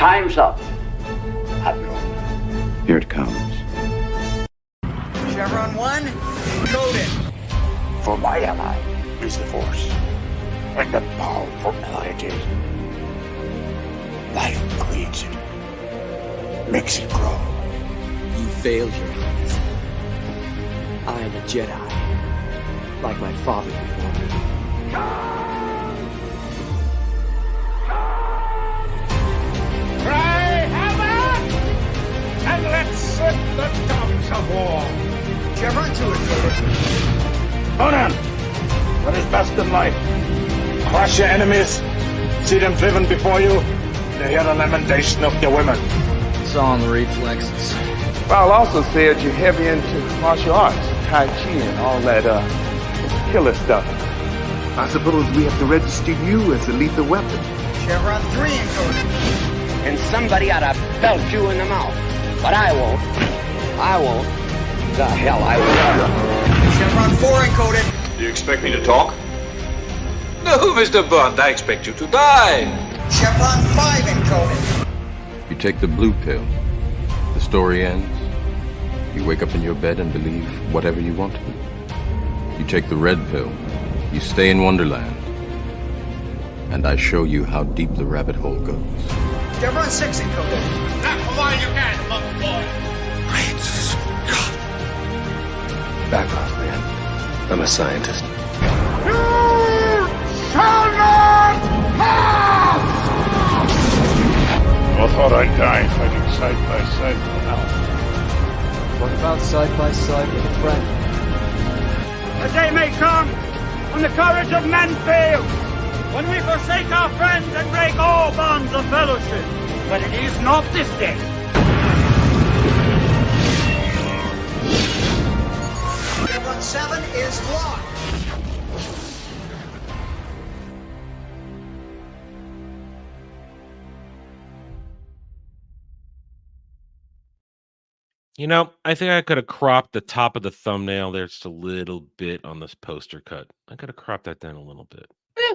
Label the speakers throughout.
Speaker 1: Time's up, Admiral.
Speaker 2: Here it comes.
Speaker 3: Chevron 1, loaded.
Speaker 1: For my ally is the Force, and the powerful ally it is. Life creates it, makes it grow.
Speaker 4: You failed, Your Highness. I am a Jedi, like my father before me.
Speaker 1: Cry hammer, and let's set the tongues of war.
Speaker 3: Chevron 2 is loaded.
Speaker 5: Conan, what is best in life? Crush your enemies, see them driven before you, to hear the lamentation of your women.
Speaker 4: It's all in the reflexes.
Speaker 6: Paul also said you're heavy into martial arts, Tai Chi and all that killer stuff.
Speaker 2: I suppose we have to register you as a lethal weapon.
Speaker 3: Chevron 3 encoded.
Speaker 1: And somebody ought to belt you in the mouth. But I won't. I won't. The hell I will.
Speaker 3: Chevron 4 encoded.
Speaker 7: Do you expect me to talk? No, Mr. Bond, I expect you to die.
Speaker 3: Chevron 5 encoded.
Speaker 8: You take the blue pill, the story ends. You wake up in your bed and believe whatever you want to. You take the red pill, you stay in Wonderland, and I show you how deep the rabbit hole goes.
Speaker 3: Chevron 6 encoded.
Speaker 5: Now, come on, you can, little boy.
Speaker 2: Great Scott. Back off, man. I'm a scientist.
Speaker 5: I thought I'd die fighting side by side with Al.
Speaker 4: What about side by side with a friend?
Speaker 9: A day may come when the courage of men fails, when we forsake our friends and break all bonds of fellowship. But it is not this day.
Speaker 3: Chevron 7 is locked.
Speaker 10: You know, I think I could have cropped the top of the thumbnail there just a little bit on this poster cut. I could have cropped that down a little bit.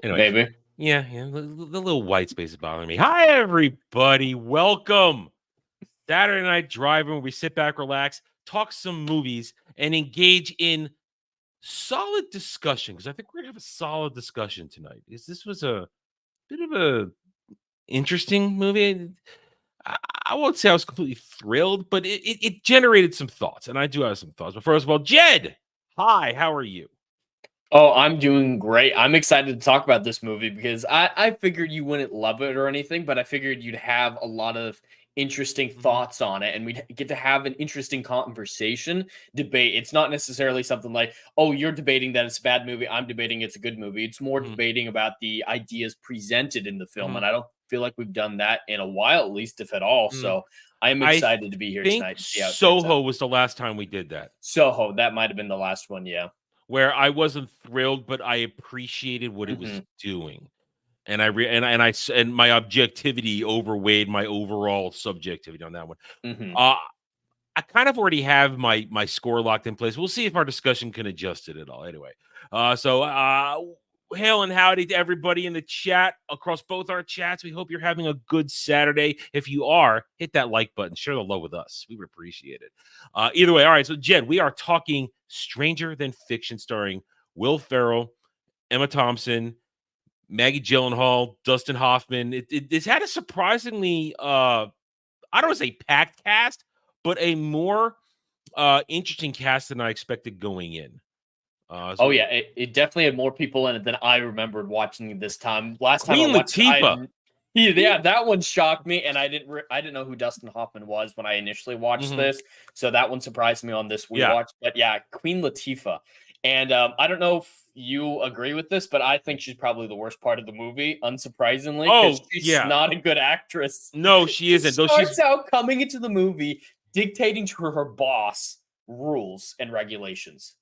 Speaker 10: Anyway,
Speaker 11: Maybe.
Speaker 10: yeah, the little white space is bothering me. Hi, everybody. Welcome. Saturday Night Driving, where we sit back, relax, talk some movies, and engage in solid discussion, because I think we're going to have a solid discussion tonight. Because this was a bit of a interesting movie. I won't say I was completely thrilled, but it generated some thoughts, and I do have some thoughts. But first of all, Jed, hi, how are you?
Speaker 11: Oh, I'm doing great. I'm excited to talk about this movie because I figured you wouldn't love it or anything, but I figured you'd have a lot of interesting thoughts on it, and we'd get to have an interesting conversation, debate. It's not necessarily something like, oh, you're debating that it's a bad movie, I'm debating it's a good movie. It's more debating about the ideas presented in the film, and I don't feel like we've done that in a while, at least if at all. So I am excited to be here tonight. To see how
Speaker 10: Soho was the last time we did that.
Speaker 11: Soho, that might have been the last one, yeah.
Speaker 10: Where I wasn't thrilled, but I appreciated what it was doing, and and my objectivity overweighed my overall subjectivity on that one. I kind of already have my score locked in place. We'll see if our discussion can adjust it at all. Anyway, hail and howdy to everybody in the chat across both our chats. We hope you're having a good Saturday. If you are, hit that like button, share the love with us. We would appreciate it. Either way, all right. So, Jed, we are talking Stranger Than Fiction, starring Will Ferrell, Emma Thompson, Maggie Gyllenhaal, Dustin Hoffman. It's had a surprisingly, I don't want to say packed cast, but a more interesting cast than I expected going in.
Speaker 11: It definitely had more people in it than I remembered watching this time. Last time
Speaker 10: Queen
Speaker 11: I watched
Speaker 10: Latifah.
Speaker 11: That one shocked me, and I didn't know who Dustin Hoffman was when I initially watched this, so that one surprised me on this rewatch. But yeah, Queen Latifah, and I don't know if you agree with this, but I think she's probably the worst part of the movie, unsurprisingly. She's not a good actress.
Speaker 10: No, she isn't.
Speaker 11: She starts out coming into the movie dictating to her boss rules and regulations.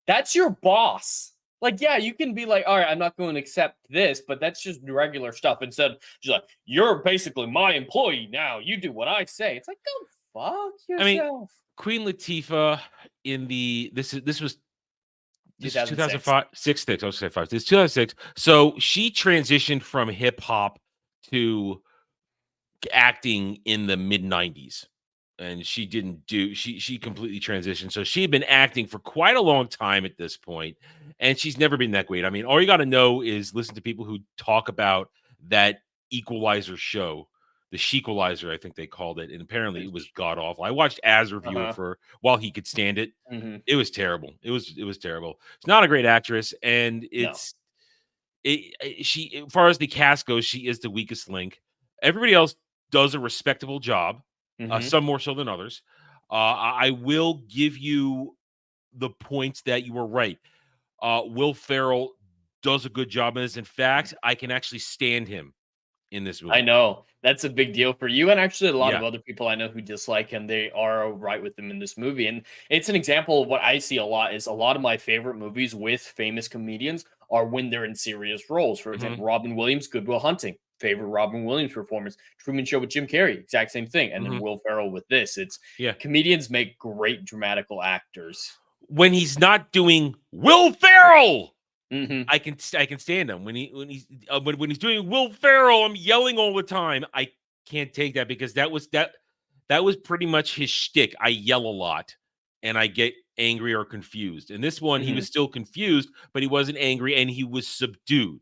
Speaker 11: That's your boss. Like, yeah, you can be like, all right, I'm not going to accept this, but that's just regular stuff. Instead, she's like, you're basically my employee now. You do what I say. It's like, go fuck yourself. I mean,
Speaker 10: Queen Latifah in this was 2005, 6. I was going to say 5. It's 2006. So she transitioned from hip hop to acting in the mid 90s. And she didn't do she completely transitioned. So she had been acting for quite a long time at this point, and she's never been that great. I mean, all you got to know is listen to people who talk about that Equalizer show, the Shequalizer, I think they called it, and apparently it was god awful. I watched Az review it for while he could stand it. It was terrible. It was terrible. She's not a great actress, and she, as far as the cast goes, she is the weakest link. Everybody else does a respectable job. Some more so than others. I will give you the points that you were right. Will Ferrell does a good job in this. In fact, I can actually stand him in this movie.
Speaker 11: I know that's a big deal for you, and actually a lot of other people I know who dislike him. They are right with him in this movie, and it's an example of what I see a lot. Is a lot of my favorite movies with famous comedians are when they're in serious roles. For example, Robin Williams, Good Will Hunting. Favorite Robin Williams performance, Truman Show with Jim Carrey, exact same thing, and then Will Ferrell with this. It's comedians make great dramatical actors.
Speaker 10: When he's not doing Will Ferrell, I can stand him. When he's doing Will Ferrell, I'm yelling all the time. I can't take that because that was pretty much his shtick. I yell a lot and I get angry or confused. And this one, he was still confused, but he wasn't angry and he was subdued.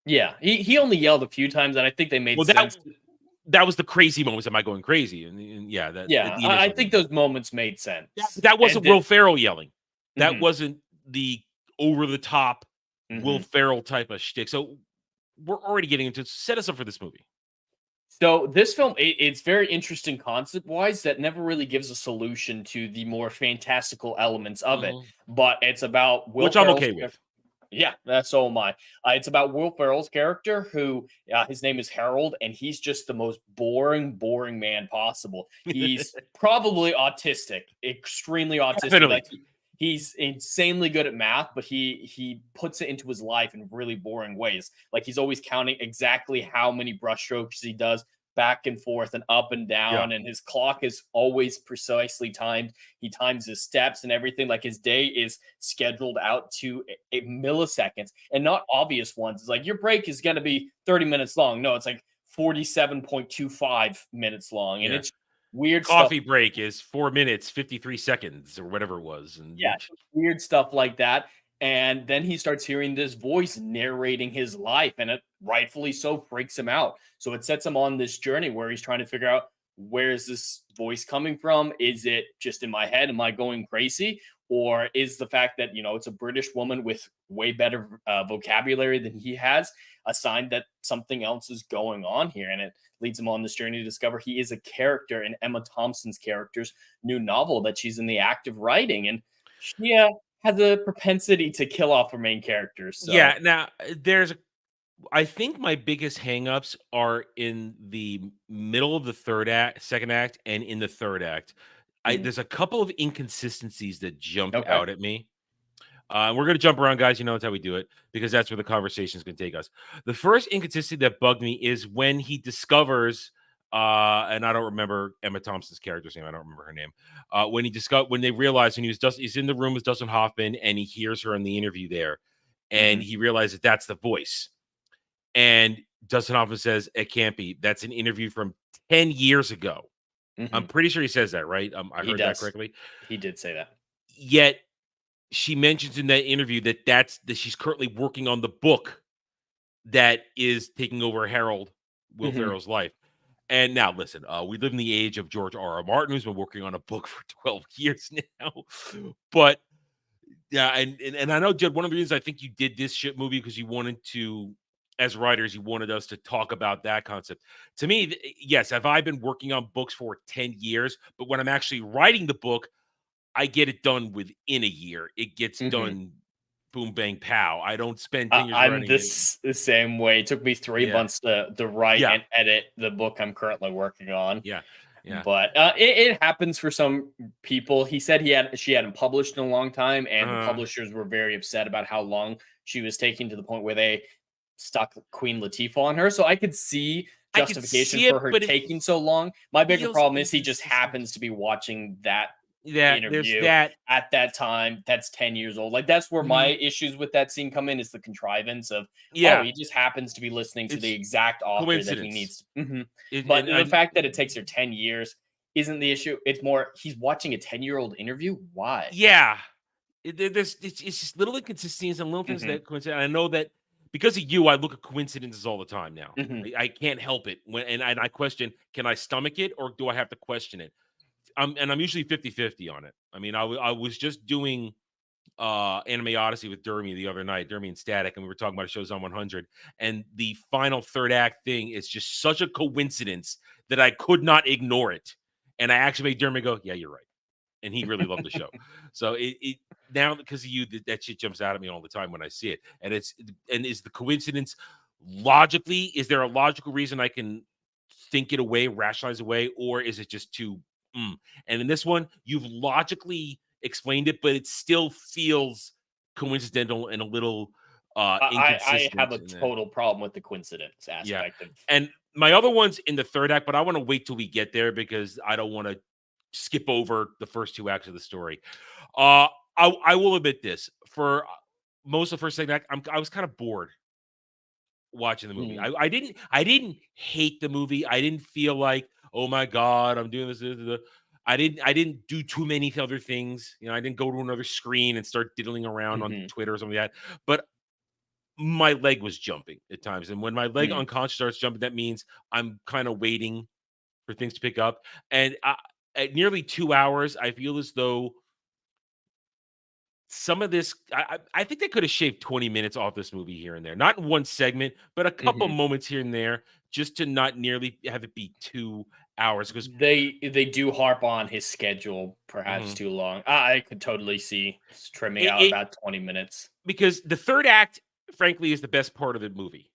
Speaker 11: Yeah, he only yelled a few times, and I think they made sense.
Speaker 10: That was the crazy moments. Am I going crazy? And
Speaker 11: I think those moments made sense.
Speaker 10: That wasn't Will Ferrell yelling. That wasn't the over the top Will Ferrell type of shtick. So we're already getting into set us up for this movie.
Speaker 11: So this film, it's very interesting concept-wise that never really gives a solution to the more fantastical elements of it. But it's about Will Ferrell's,
Speaker 10: I'm okay with.
Speaker 11: Yeah, so am I. It's about Will Ferrell's character, who his name is Harold, and he's just the most boring man possible. He's probably autistic, extremely autistic. Like he's insanely good at math, but he puts it into his life in really boring ways. Like he's always counting exactly how many brushstrokes he does back and forth and up and down, and his clock is always precisely timed. He times his steps and everything. Like his day is scheduled out to milliseconds and not obvious ones. It's like your break is going to be 30 minutes long. No, it's like 47.25 minutes long, and it's weird.
Speaker 10: Coffee break is 4 minutes 53 seconds or whatever it was, and
Speaker 11: weird stuff like that. And then he starts hearing this voice narrating his life, and it rightfully so freaks him out. So it sets him on this journey where he's trying to figure out, where is this voice coming from? Is it just in my head? Am I going crazy? Or is the fact that, it's a British woman with way better vocabulary than he has a sign that something else is going on here? And it leads him on this journey to discover he is a character in Emma Thompson's character's new novel that she's in the act of writing. And she has a propensity to kill off her main characters. So.
Speaker 10: Yeah, now I think my biggest hangups are in the middle of the second act, and in the third act. There's a couple of inconsistencies that jumped out at me. We're going to jump around, guys. You know that's how we do it, because that's where the conversation is going to take us. The first inconsistency that bugged me is when he discovers, and I don't remember Emma Thompson's character's name. I don't remember her name. When they realized when he's in the room with Dustin Hoffman, and he hears her in the interview there, and he realizes that's the voice. And Dustin Hoffman says, it can't be. That's an interview from 10 years ago. I'm pretty sure he says that, right? I heard that correctly.
Speaker 11: He did say that.
Speaker 10: Yet she mentions in that interview that she's currently working on the book that is taking over Will Ferrell's life. And now, listen, we live in the age of George R.R. Martin, who's been working on a book for 12 years now. But yeah, and I know, Jed, one of the reasons I think you did this shit movie because you wanted to, as writers, you wanted us to talk about that concept. To me, yes, have I been working on books for 10 years? But when I'm actually writing the book, I get it done within a year. It gets done boom, bang, pow. I don't spend 10 years
Speaker 11: I'm the same way. It took me 3 months to write and edit the book I'm currently working on.
Speaker 10: Yeah.
Speaker 11: But it happens for some people. He said she hadn't published in a long time, and the publishers were very upset about how long she was taking, to the point where they stuck Queen Latifah on her. So I could see justification for her taking so long. My bigger problem is he just happens to be watching that
Speaker 10: there's
Speaker 11: interview
Speaker 10: that.
Speaker 11: at that time. That's 10 years old. Like, that's where my issues with that scene come in, is the contrivance of, oh, he just happens to be listening to the exact author that he needs. But the fact that it takes her 10 years isn't the issue. It's more, he's watching a 10-year-old interview. Why?
Speaker 10: Yeah. It's just little inconsistencies and little things that coincide. I know that because of you, I look at coincidences all the time now. I can't help it. And I question, can I stomach it or do I have to question it? And I'm usually 50-50 on it. I mean, I was just doing Anime Odyssey with Dermy the other night, Dermy and Static, and we were talking about shows on 100. And the final third act thing is just such a coincidence that I could not ignore it. And I actually made Dermy go, yeah, you're right. And he really loved the show. So it now, because of you, that shit jumps out at me all the time when I see it. And is the coincidence logically, is there a logical reason I can think it away, rationalize away, or is it just too And in this one, you've logically explained it, but it still feels coincidental and a little inconsistent.
Speaker 11: I have a total problem with the coincidence aspect.
Speaker 10: And my other one's in the third act, but I want to wait till we get there because I don't want to skip over the first two acts of the story. I will admit this: for most of the first second act, I was kind of bored watching the movie. I didn't hate the movie. I didn't feel like, oh my god, I'm doing this. I didn't do too many other things. You know, I didn't go to another screen and start diddling around on Twitter or something like that. But my leg was jumping at times, and when my leg unconscious starts jumping, that means I'm kind of waiting for things to pick up. And at nearly 2 hours, I feel as though some of this, I think they could have shaved 20 minutes off this movie here and there. Not in one segment, but a couple moments here and there, just to not nearly have it be 2 hours. Because
Speaker 11: they do harp on his schedule perhaps too long. I could totally see trimming out about 20 minutes.
Speaker 10: Because the third act, frankly, is the best part of the movie.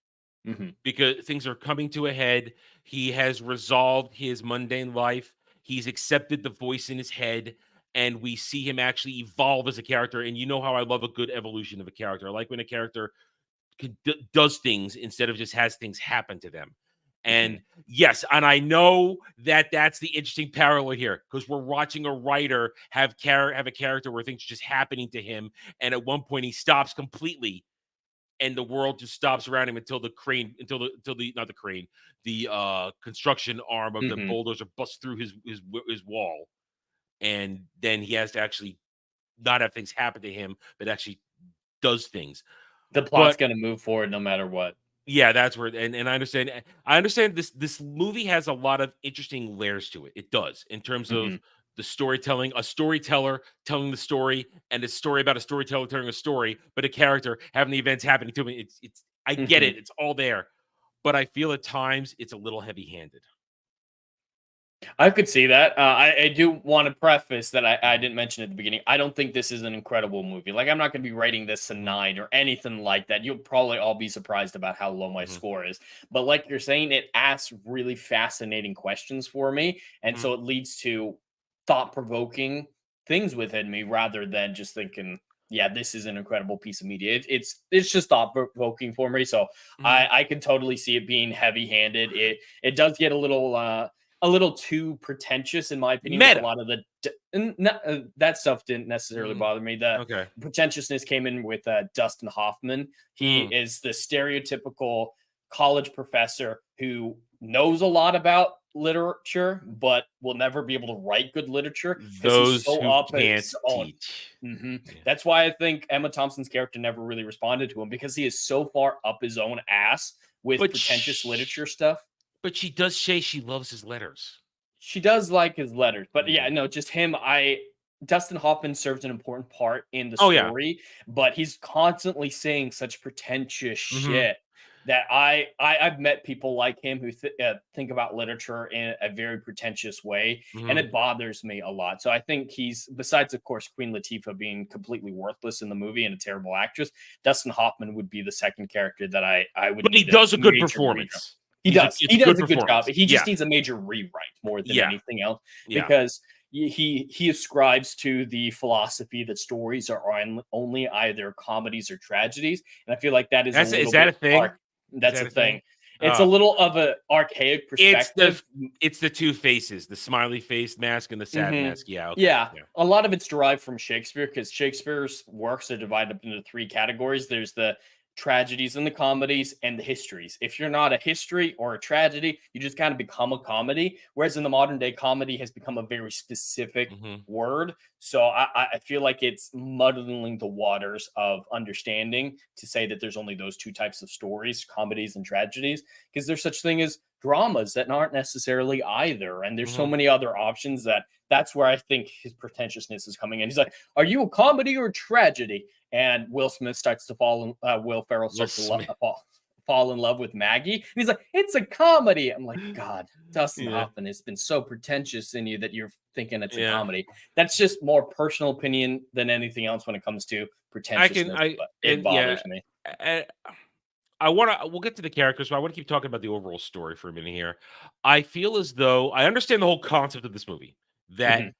Speaker 10: Because things are coming to a head. He has resolved his mundane life. He's accepted the voice in his head. And we see him actually evolve as a character. And you know how I love a good evolution of a character. I like when a character does things instead of just has things happen to them. And yes, and I know that that's the interesting parallel here, because we're watching a writer have a character where things are just happening to him. And at one point he stops completely. And the world just stops around him until the construction arm of the bulldozer busts through his wall. And then he has to actually not have things happen to him, but actually does things.
Speaker 11: The plot's going to move forward no matter what.
Speaker 10: Yeah, that's where, and I understand this movie has a lot of interesting layers to it. It does, in terms of the storytelling, a storyteller telling the story, and a story about a storyteller telling a story, but a character having the events happening to me. It's I get it. It's all there. But I feel at times it's a little heavy-handed.
Speaker 11: I could see that. I do want to preface that I didn't mention at the beginning. I don't think this is an incredible movie. Like, I'm not going to be rating this a 9 or anything like that. You'll probably all be surprised about how low my score is. But like you're saying, it asks really fascinating questions for me. And so it leads to thought-provoking things within me rather than just thinking, yeah, this is an incredible piece of media. It's just thought-provoking for me. So I can totally see it being heavy-handed. It does get a little too pretentious, in my opinion. A lot of that stuff didn't necessarily bother me. The pretentiousness came in with Dustin Hoffman. He is the stereotypical college professor who knows a lot about literature, but will never be able to write good literature.
Speaker 10: Those so who up can't teach.
Speaker 11: That's why I think Emma Thompson's character never really responded to him, because he is so far up his own ass with pretentious literature stuff.
Speaker 10: But she does say she loves his letters.
Speaker 11: She does like his letters. But yeah, no, just him. Dustin Hoffman serves an important part in the story, but he's constantly saying such pretentious shit that I've met people like him who think about literature in a very pretentious way, and it bothers me a lot. So I think he's, besides, of course, Queen Latifah being completely worthless in the movie and a terrible actress, Dustin Hoffman would be the second character that I would.
Speaker 10: But he does a good performance.
Speaker 11: He does a good job. He just needs a major rewrite more than anything else, because he ascribes to the philosophy that stories are only either comedies or tragedies, and I feel like that is a thing. That's a thing. It's a little of an archaic perspective.
Speaker 10: It's the two faces, the smiley face mask and the sad mask. Yeah, okay.
Speaker 11: Yeah, a lot of it's derived from Shakespeare because Shakespeare's works are divided up into 3 categories. There's the tragedies and the comedies and the histories. If you're not a history or a tragedy, you just kind of become a comedy. Whereas in the modern day, comedy has become a very specific word. So I feel like it's muddling the waters of understanding to say that there's only those 2 types of stories, comedies and tragedies, because there's such thing as dramas that aren't necessarily either. And there's so many other options that's where I think his pretentiousness is coming in. He's like, are you a comedy or a tragedy? And Will Smith starts to Will Ferrell starts to fall in love with Maggie. And he's like, it's a comedy. I'm like, God, Dustin Hoffman has been so pretentious in you that you're thinking it's a comedy. That's just more personal opinion than anything else when it comes to pretentiousness. But it bothers me.
Speaker 10: We'll get to the characters, but I want to keep talking about the overall story for a minute here. I feel as though I understand the whole concept of this movie, that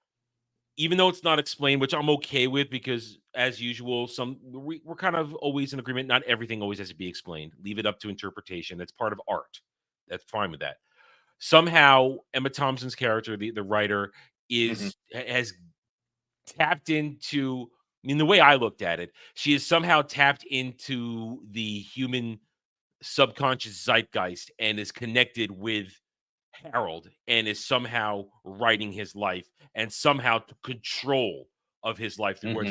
Speaker 10: even though it's not explained, which I'm okay with, because as usual, we're kind of always in agreement. Not everything always has to be explained. Leave it up to interpretation. That's part of art. That's fine with that. Somehow, Emma Thompson's character, the writer, has tapped into. I mean, the way I looked at it, she has somehow tapped into the human subconscious zeitgeist and is connected with Harold and is somehow writing his life and somehow to control of his life through words.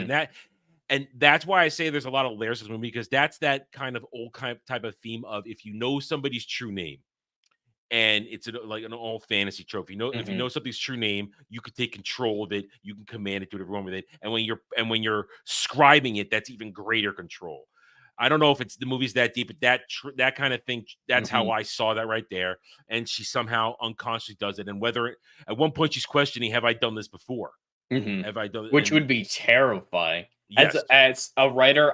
Speaker 10: And that's why I say there's a lot of layers to this movie, because that's that kind of old type of theme of, if you know somebody's true name, and it's like an old fantasy trope. If you know something's true name, you could take control of it. You can command it, do whatever you want with it. And when you're scribing it, that's even greater control. I don't know if it's the movie's that deep, but that kind of thing, that's how I saw that right there. And she somehow unconsciously does it. And whether at one point she's questioning, have I done this before? Have I done it?
Speaker 11: Which would be terrifying.
Speaker 10: Yes.
Speaker 11: As a writer,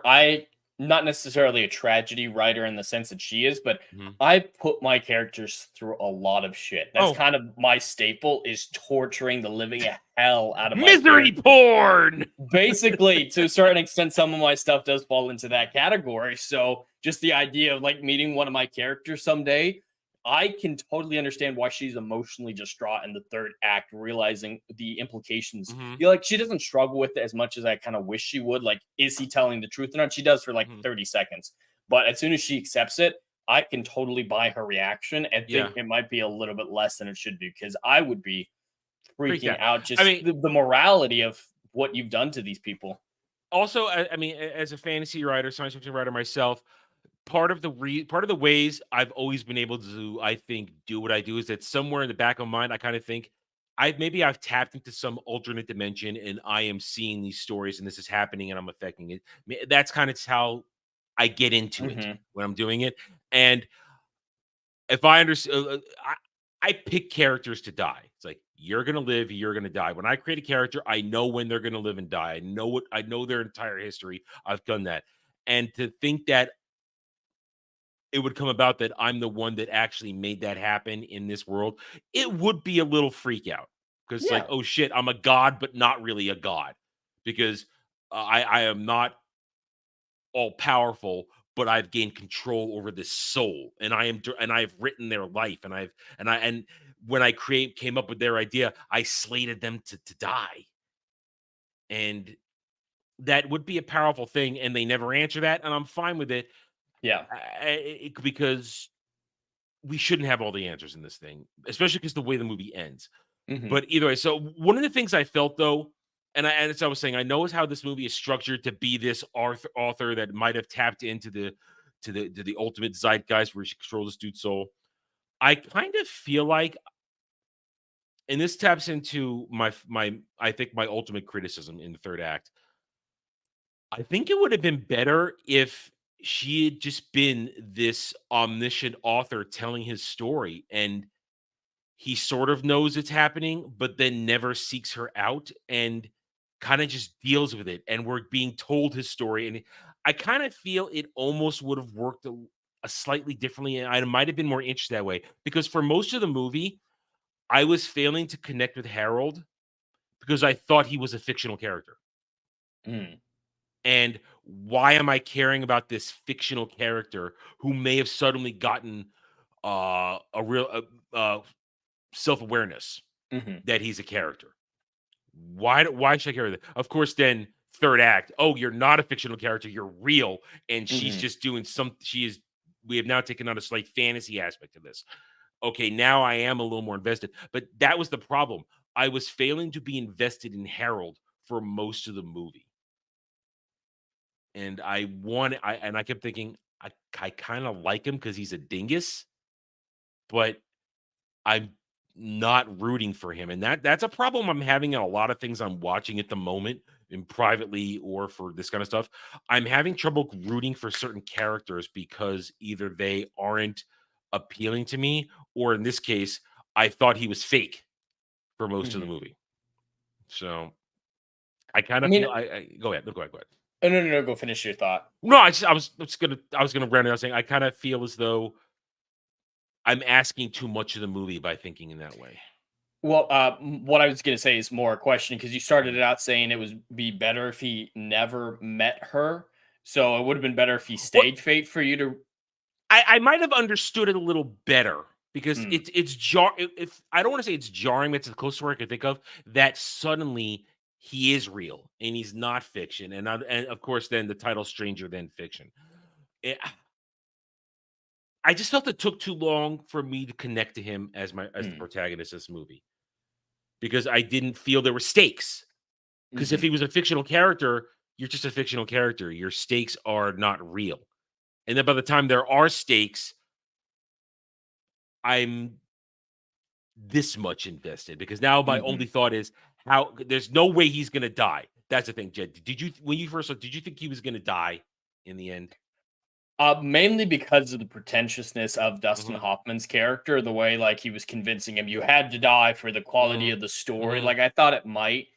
Speaker 11: not necessarily a tragedy writer in the sense that she is, but I put my characters through a lot of shit. That's kind of my staple, is torturing the living hell out of my
Speaker 10: misery porn.
Speaker 11: Basically, to a certain extent, some of my stuff does fall into that category. So just the idea of like meeting one of my characters someday, I can totally understand why she's emotionally distraught in the 3rd act, realizing the implications. Like, she doesn't struggle with it as much as I kind of wish she would. Like, is he telling the truth or not? She does for like 30 seconds. But as soon as she accepts it, I can totally buy her reaction and think it might be a little bit less than it should be, because I would be freaking out. Just the morality of what you've done to these people.
Speaker 10: Also, I mean, as a fantasy writer, science fiction writer myself, part of the ways I've always been able to, I think, do what I do is that somewhere in the back of my mind, I kind of think I've tapped into some alternate dimension and I am seeing these stories and this is happening and I'm affecting it. That's kind of how I get into it when I'm doing it. And if I understand, I pick characters to die. It's like, you're going to live, you're going to die. When I create a character, I know when they're going to live and die. I know their entire history. I've done that. And to think that it would come about that I'm the one that actually made that happen in this world, it would be a little freak out, because like, oh shit, I'm a god, but not really a god, because I am not all powerful, but I've gained control over this soul, and I've written their life, and when I came up with their idea, I slated them to die, and that would be a powerful thing, and they never answer that, and I'm fine with it.
Speaker 11: Yeah,
Speaker 10: because we shouldn't have all the answers in this thing, especially because the way the movie ends. But either way, so one of the things I felt though, and as I was saying, I know is how this movie is structured to be this author that might have tapped into the ultimate zeitgeist where she controls this dude's soul. I kind of feel like, and this taps into my I think my ultimate criticism in the 3rd act. I think it would have been better if she had just been this omniscient author telling his story, and he sort of knows it's happening, but then never seeks her out and kind of just deals with it. And we're being told his story. And I kind of feel it almost would have worked a slightly differently. And I might have been more interested that way, because for most of the movie, I was failing to connect with Harold because I thought he was a fictional character. And why am I caring about this fictional character who may have suddenly gotten a real self-awareness that he's a character. Why should I care that? Of course, then third act. Oh, you're not a fictional character. You're real, and she's just doing some. She is. We have now taken on a slight fantasy aspect of this. Okay, now I am a little more invested. But that was the problem. I was failing to be invested in Harold for most of the movie, and I kept thinking I kind of like him because he's a dingus, but I'm not rooting for him, and that's a problem I'm having in a lot of things I'm watching at the moment, in privately or for this kind of stuff. I'm having trouble rooting for certain characters because either they aren't appealing to me, or in this case, I thought he was fake for most of the movie. So I kind
Speaker 11: I
Speaker 10: of
Speaker 11: mean,
Speaker 10: feel I go ahead. No, go ahead. Go ahead.
Speaker 11: Oh, no. Go finish your thought.
Speaker 10: No, I was gonna round it out saying I kind of feel as though I'm asking too much of the movie by thinking in that way.
Speaker 11: Well, what I was going to say is more a question because you started it out saying it would be better if he never met her. So it would have been better if he stayed fate for you to.
Speaker 10: I might have understood it a little better because it's if I don't want to say it's jarring, that's the closest word I can think of, that suddenly he is real and he's not fiction. And of course, then the title Stranger Than Fiction. I just felt it took too long for me to connect to him as the protagonist of this movie. Because I didn't feel there were stakes. Because if he was a fictional character, you're just a fictional character. Your stakes are not real. And then by the time there are stakes, I'm this much invested. Because now my only thought is how there's no way he's gonna die. That's the thing, Jed. Did you when you first saw, did you think he was gonna die in the end?
Speaker 11: Mainly because of the pretentiousness of Dustin Hoffman's character, the way like he was convincing him you had to die for the quality of the story. Like I thought it might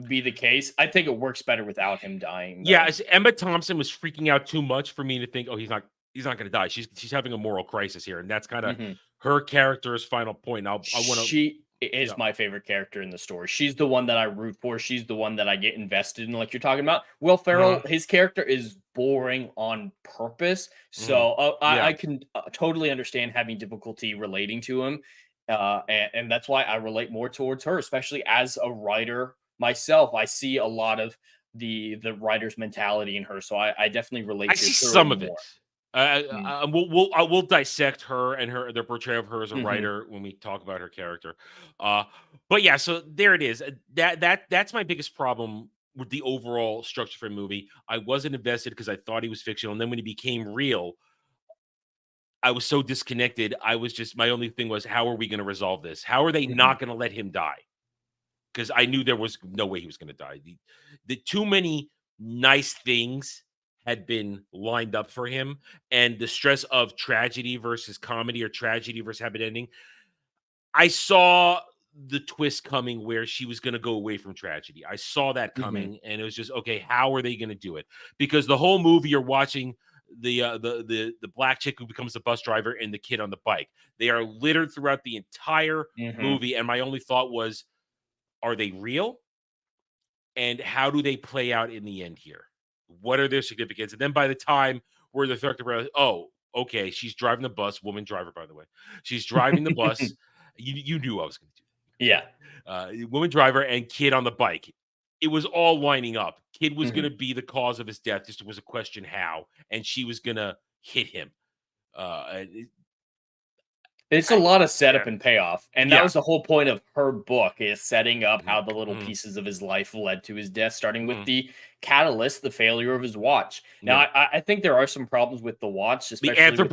Speaker 11: be the case. I think it works better without him dying. Though.
Speaker 10: Yeah, Emma Thompson was freaking out too much for me to think, oh, he's not going to die. She's having a moral crisis here, and that's kind of her character's final point.
Speaker 11: She is my favorite character in the story. She's the one that I root for. She's the one that I get invested in, like you're talking about. Will Ferrell, his character is boring on purpose, so I can totally understand having difficulty relating to him, and that's why I relate more towards her, especially as a writer myself. I see a lot of the writer's mentality in her, so I definitely relate.
Speaker 10: I see some of it. We'll dissect her and their portrayal of her as a writer when we talk about her character. But yeah, so there it is. That's my biggest problem with the overall structure for the movie. I wasn't invested because I thought he was fictional, and then when he became real, I was so disconnected. My only thing was, how are we going to resolve this? How are they not going to let him die? Because I knew there was no way he was going to die. The too many nice things had been lined up for him, and the stress of tragedy versus comedy or tragedy versus happy ending. I saw the twist coming where she was going to go away from tragedy. I saw that coming, and it was just, okay, how are they going to do it? Because the whole movie you're watching the black chick who becomes the bus driver and the kid on the bike. They are littered throughout the entire movie, and my only thought was, are they real? And how do they play out in the end here? What are their significance? And then by the time we're the third, oh, okay, she's driving the bus. Woman driver, by the way. She's driving the bus. You knew I was going to do that.
Speaker 11: Yeah.
Speaker 10: Woman driver and kid on the bike. It was all lining up. Kid was going to be the cause of his death. Just was a question how. And she was going to hit him.
Speaker 11: It's a lot of setup and payoff. And that was the whole point of her book, is setting up how the little pieces of his life led to his death, starting with the catalyst, the failure of his watch. Now, I think there are some problems with the watch, especially
Speaker 10: the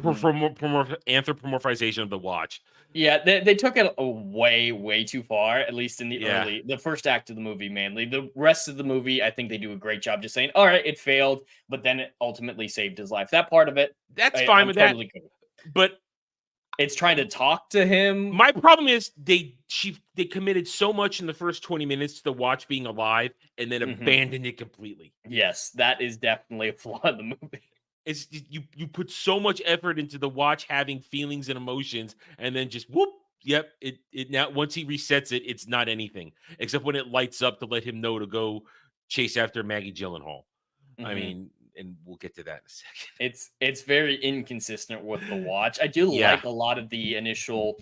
Speaker 10: anthropomorphization of the watch.
Speaker 11: Yeah, they took it way too far, at least in the first act of the movie, mainly. The rest of the movie, I think they do a great job just saying, all right, it failed, but then it ultimately saved his life. That part of it,
Speaker 10: that's fine with that. But
Speaker 11: it's trying to talk to him.
Speaker 10: My problem is they committed so much in the first 20 minutes to the watch being alive and then abandoned it completely.
Speaker 11: Yes, that is definitely a flaw in the movie.
Speaker 10: It's you put so much effort into the watch having feelings and emotions, and then just whoop. Yep, it now once he resets it, it's not anything except when it lights up to let him know to go chase after Maggie Gyllenhaal. I mean, and we'll get to that in a second.
Speaker 11: It's very inconsistent with the watch. I do
Speaker 10: Yeah.
Speaker 11: like a lot of the initial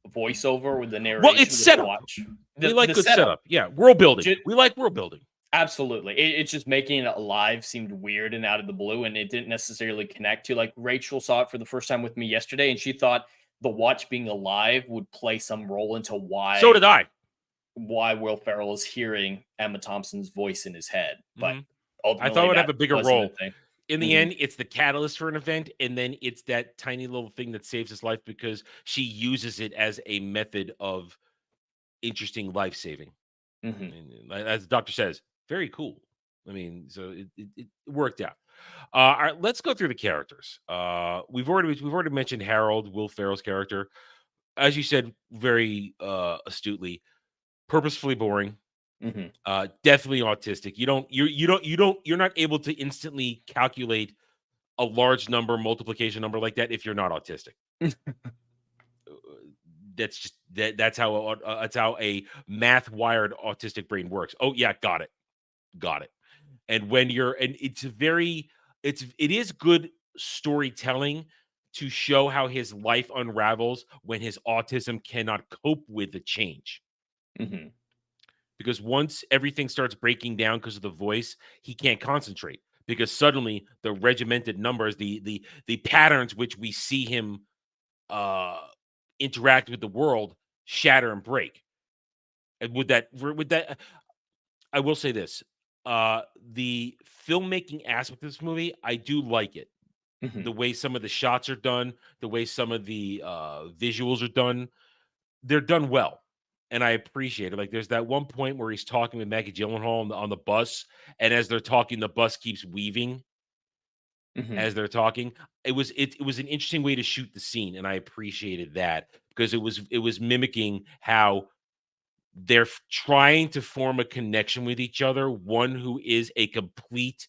Speaker 11: voiceover with the narration.
Speaker 10: Well, it's
Speaker 11: with
Speaker 10: set
Speaker 11: the
Speaker 10: up.
Speaker 11: watch.
Speaker 10: We like good setup. Yeah, world building. We like world building.
Speaker 11: Absolutely. It's just making it alive seemed weird and out of the blue, and it didn't necessarily connect to, like, Rachel saw it for the first time with me yesterday, and she thought the watch being alive would play some role into why.
Speaker 10: So did I.
Speaker 11: Why Will Ferrell is hearing Emma Thompson's voice in his head. But ultimately,
Speaker 10: I thought it would have a bigger
Speaker 11: wasn't
Speaker 10: role.
Speaker 11: thing.
Speaker 10: In the end, it's the catalyst for an event, and then it's that tiny little thing that saves his life because she uses it as a method of interesting life saving. And as the doctor says, very cool. I mean, so it worked out. All right, let's go through the characters. We've already mentioned Harold, Will Ferrell's character. As you said very astutely, purposefully boring. Definitely autistic. You're not able to instantly calculate a large number, multiplication number like that if you're not autistic. That's just that's how a math wired autistic brain works. Oh yeah, got it. And when it is good storytelling to show how his life unravels when his autism cannot cope with the change. Because once everything starts breaking down because of the voice, he can't concentrate because suddenly the regimented numbers, the patterns which we see him interact with the world shatter and break. And with that, I will say this: the filmmaking aspect of this movie, I do like it. The way some of the shots are done, the way some of the visuals are done, they're done well. And I appreciate it. Like, there's that one point where he's talking with Maggie Gyllenhaal on the bus, and as they're talking, the bus keeps weaving as they're talking. It was an interesting way to shoot the scene, and I appreciated that because it was mimicking how they're trying to form a connection with each other. One who is a complete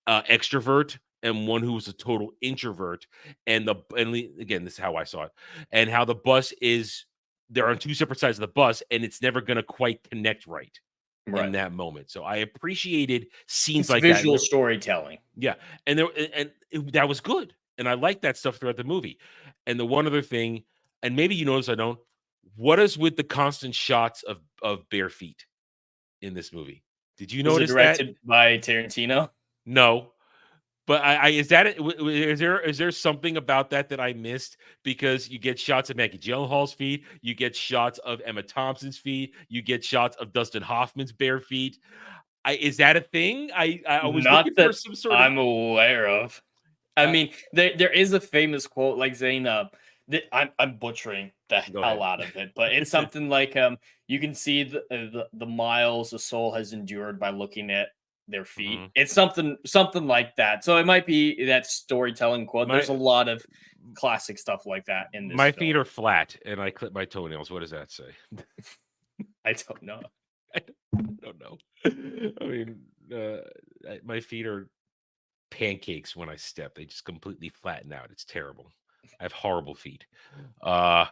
Speaker 10: extrovert and one who was a total introvert. And again, this is how I saw it, and how the bus is. They're on two separate sides of the bus, and it's never going to quite connect right in that moment. So I appreciated scenes like
Speaker 11: visual
Speaker 10: that.
Speaker 11: Storytelling.
Speaker 10: Yeah, and that was good, and I like that stuff throughout the movie. And the one other thing, and maybe you notice I don't. What is with the constant shots of bare feet in this movie? Did you notice
Speaker 11: directed by Tarantino?
Speaker 10: No. But is there something about that I missed? Because you get shots of Maggie Gyllenhaal's feet, you get shots of Emma Thompson's feet, you get shots of Dustin Hoffman's bare feet. Is that a thing? I was
Speaker 11: Not
Speaker 10: looking
Speaker 11: that
Speaker 10: for some sort of
Speaker 11: I'm aware of. I mean, there is a famous quote like saying, I'm butchering the hell out of it, but it's something like, you can see the miles a soul has endured by looking at their feet. It's something like that. So it might be that storytelling quote. There's a lot of classic stuff like that in this.
Speaker 10: My feet are flat and I clip my toenails. What does that say?
Speaker 11: I don't know.
Speaker 10: I don't know. I mean, my feet are pancakes when I step. They just completely flatten out. It's terrible. I have horrible feet. But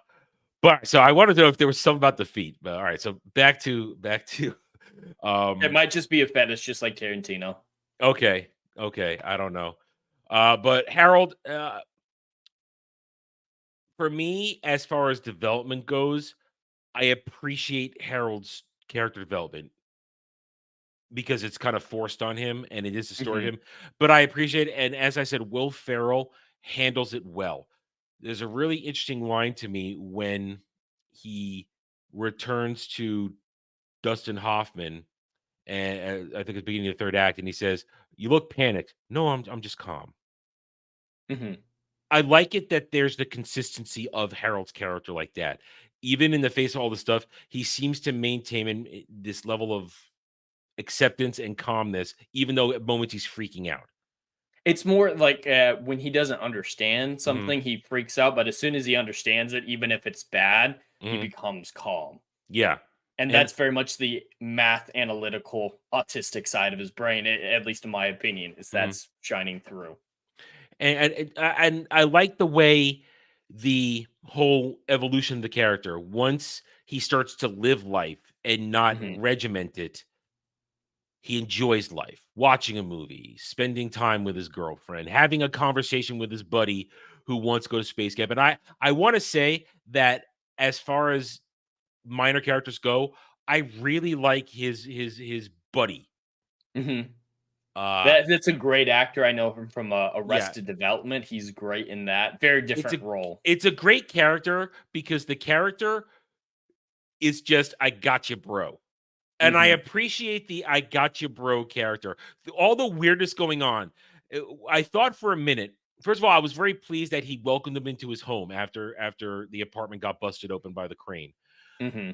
Speaker 10: so I wanted to know if there was something about the feet. But all right, so back to
Speaker 11: it might just be a fetish, just like Tarantino.
Speaker 10: Okay, I don't know. But Harold, for me, as far as development goes, I appreciate Harold's character development because it's kind of forced on him and it is the story of him. But I appreciate it. And as I said, Will Ferrell handles it well. There's a really interesting line to me when he returns to Dustin Hoffman, and I think it's the beginning of the third act, and he says, "You look panicked." No, I'm just calm. I like it that there's the consistency of Harold's character like that. Even in the face of all the stuff, he seems to maintain this level of acceptance and calmness, even though at moments he's freaking out.
Speaker 11: It's more like when he doesn't understand something, he freaks out. But as soon as he understands it, even if it's bad, he becomes calm.
Speaker 10: Yeah.
Speaker 11: And that's very much the math analytical autistic side of his brain, at least in my opinion, is that's shining through.
Speaker 10: And I like the way the whole evolution of the character, once he starts to live life and not regiment it, he enjoys life, watching a movie, spending time with his girlfriend, having a conversation with his buddy who wants to go to space camp. And I want to say that as far as minor characters go, I really like his buddy.
Speaker 11: Mm-hmm. That's a great actor. I know him from Arrested Development. He's great in that. Very different role.
Speaker 10: It's a great character because the character is just, I got you, bro. And I appreciate the I got you, bro character. All the weirdness going on. I thought for a minute, first of all, I was very pleased that he welcomed him into his home after the apartment got busted open by the crane.
Speaker 11: Mm-hmm.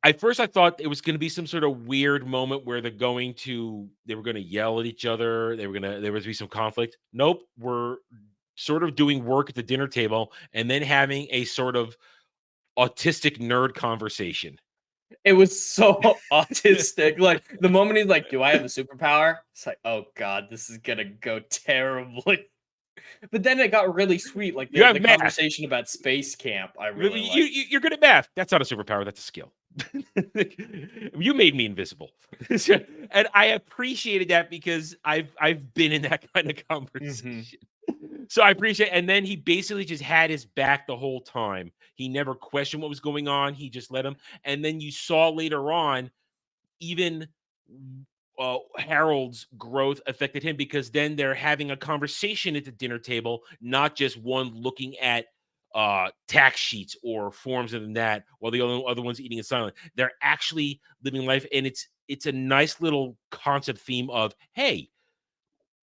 Speaker 10: At first, I thought it was going to be some sort of weird moment where they were going to yell at each other. There was going to be some conflict. Nope. We're sort of doing work at the dinner table and then having a sort of autistic nerd conversation.
Speaker 11: It was so autistic. Like the moment he's like, "Do I have a superpower?" It's like, "Oh God, this is gonna go terribly." But then it got really sweet. Like the conversation about space camp. I really
Speaker 10: you're good at math. That's not a superpower. That's a skill. You made me invisible, and I appreciated that because I've been in that kind of conversation. So I appreciate. And then he basically just had his back the whole time. He never questioned what was going on. He just let him. And then you saw later on, even Harold's growth affected him because then they're having a conversation at the dinner table, not just one looking at tax sheets or forms and that, while the other one's eating in silence. They're actually living life, and it's a nice little concept theme of, hey,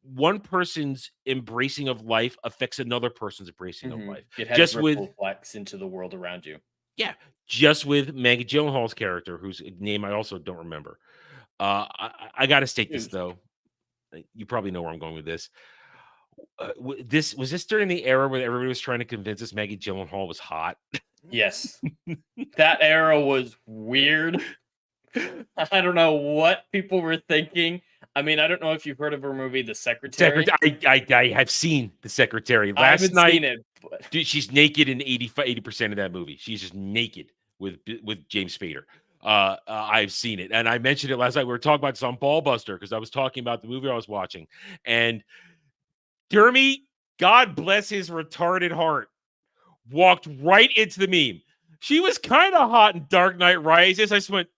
Speaker 10: one person's embracing of life affects another person's embracing of life.
Speaker 11: It has just ripple flex into the world around you.
Speaker 10: Yeah, just with Maggie Gyllenhaal's character, whose name I also don't remember. I got to state this though. You probably know where I'm going with this. This was during the era where everybody was trying to convince us Maggie Gyllenhaal was hot.
Speaker 11: Yes, that era was weird. I don't know what people were thinking. I mean, I don't know if you've heard of her movie, The Secretary.
Speaker 10: I have seen The Secretary. Last night, seen it, but... dude, she's naked in 80% of that movie. She's just naked with James Spader. I've seen it, and I mentioned it last night. We were talking about this on Ballbuster because I was talking about the movie I was watching, and Dermy, God bless his retarded heart, walked right into the meme. She was kind of hot in Dark Knight Rises. I just went.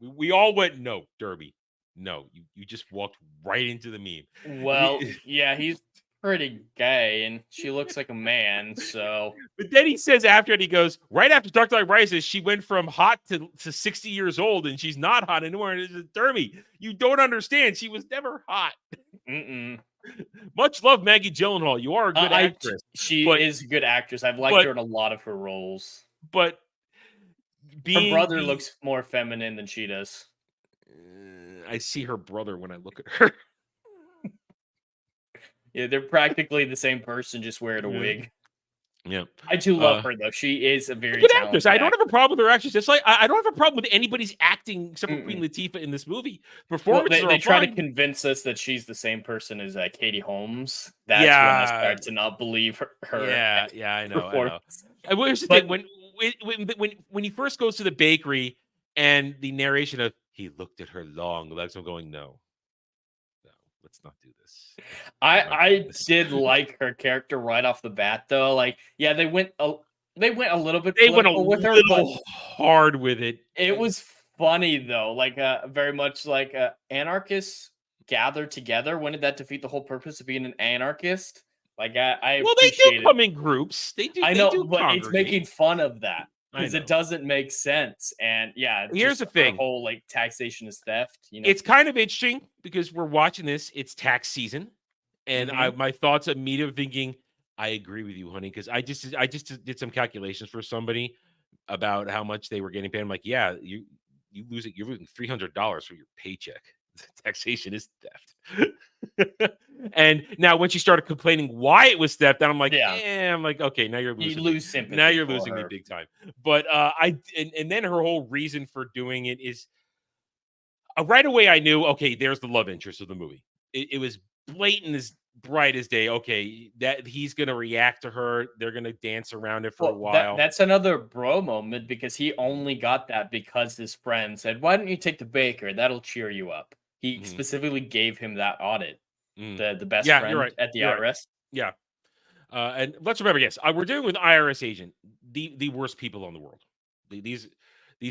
Speaker 10: We all went, no, Derby. No, you just walked right into the meme.
Speaker 11: Well, yeah, he's pretty gay, and she looks like a man, so...
Speaker 10: But then he says after it, he goes, right after Dark Knight Rises, she went from hot to 60 years old, and she's not hot anymore. And it's just, Dermy, you don't understand. She was never hot. Much love, Maggie Gyllenhaal. You are a good actress.
Speaker 11: She is a good actress. I've liked her in a lot of her roles.
Speaker 10: But...
Speaker 11: her brother looks more feminine than she does.
Speaker 10: I see her brother when I look at her.
Speaker 11: Yeah, they're practically the same person, just wearing a wig.
Speaker 10: Yeah,
Speaker 11: I do love her though. She is a very
Speaker 10: good
Speaker 11: talented
Speaker 10: actress. I don't have a problem with her actress. Just like I don't have a problem with anybody's acting except for Queen Latifah in this movie. Performances
Speaker 11: they try to convince us that she's the same person as Katie Holmes. That's when I start to not believe her.
Speaker 10: Yeah, I know. Well, here's the thing: when he first goes to the bakery and the narration of he looked at her long legs, I'm going, no, let's not do this.
Speaker 11: I did like her character right off the bat, though. Like, yeah, they went a little bit.
Speaker 10: They went a little hard with it.
Speaker 11: It was funny though, like very much like anarchists gathered together. When did that defeat the whole purpose of being an anarchist? Like, they
Speaker 10: do come in groups. They do.
Speaker 11: I know,
Speaker 10: they do
Speaker 11: but it's making fun of that because it doesn't make sense. And yeah,
Speaker 10: here's the thing:
Speaker 11: whole like taxation is theft. You know,
Speaker 10: it's kind of interesting because we're watching this. It's tax season, and my thoughts immediately thinking, I agree with you, honey, because I just did some calculations for somebody about how much they were getting paid. I'm like, yeah, you lose it. You're losing $300 for your paycheck. Taxation is theft. And now when she started complaining why it was theft, then I'm like, I'm like, okay, now you're losing.
Speaker 11: You lose sympathy.
Speaker 10: Now you're losing me big time. But and then her whole reason for doing it is right away I knew, okay, there's the love interest of the movie. It was blatant as bright as day. Okay, that he's gonna react to her. They're gonna dance around it for a while.
Speaker 11: That's another bro moment because he only got that because his friend said, "Why don't you take the baker? That'll cheer you up." He specifically gave him that audit. The best
Speaker 10: Yeah,
Speaker 11: friend
Speaker 10: you're right.
Speaker 11: at the
Speaker 10: You're
Speaker 11: IRS.
Speaker 10: right. Yeah. And let's remember, yes, we're dealing with IRS agent, the worst people in the world. These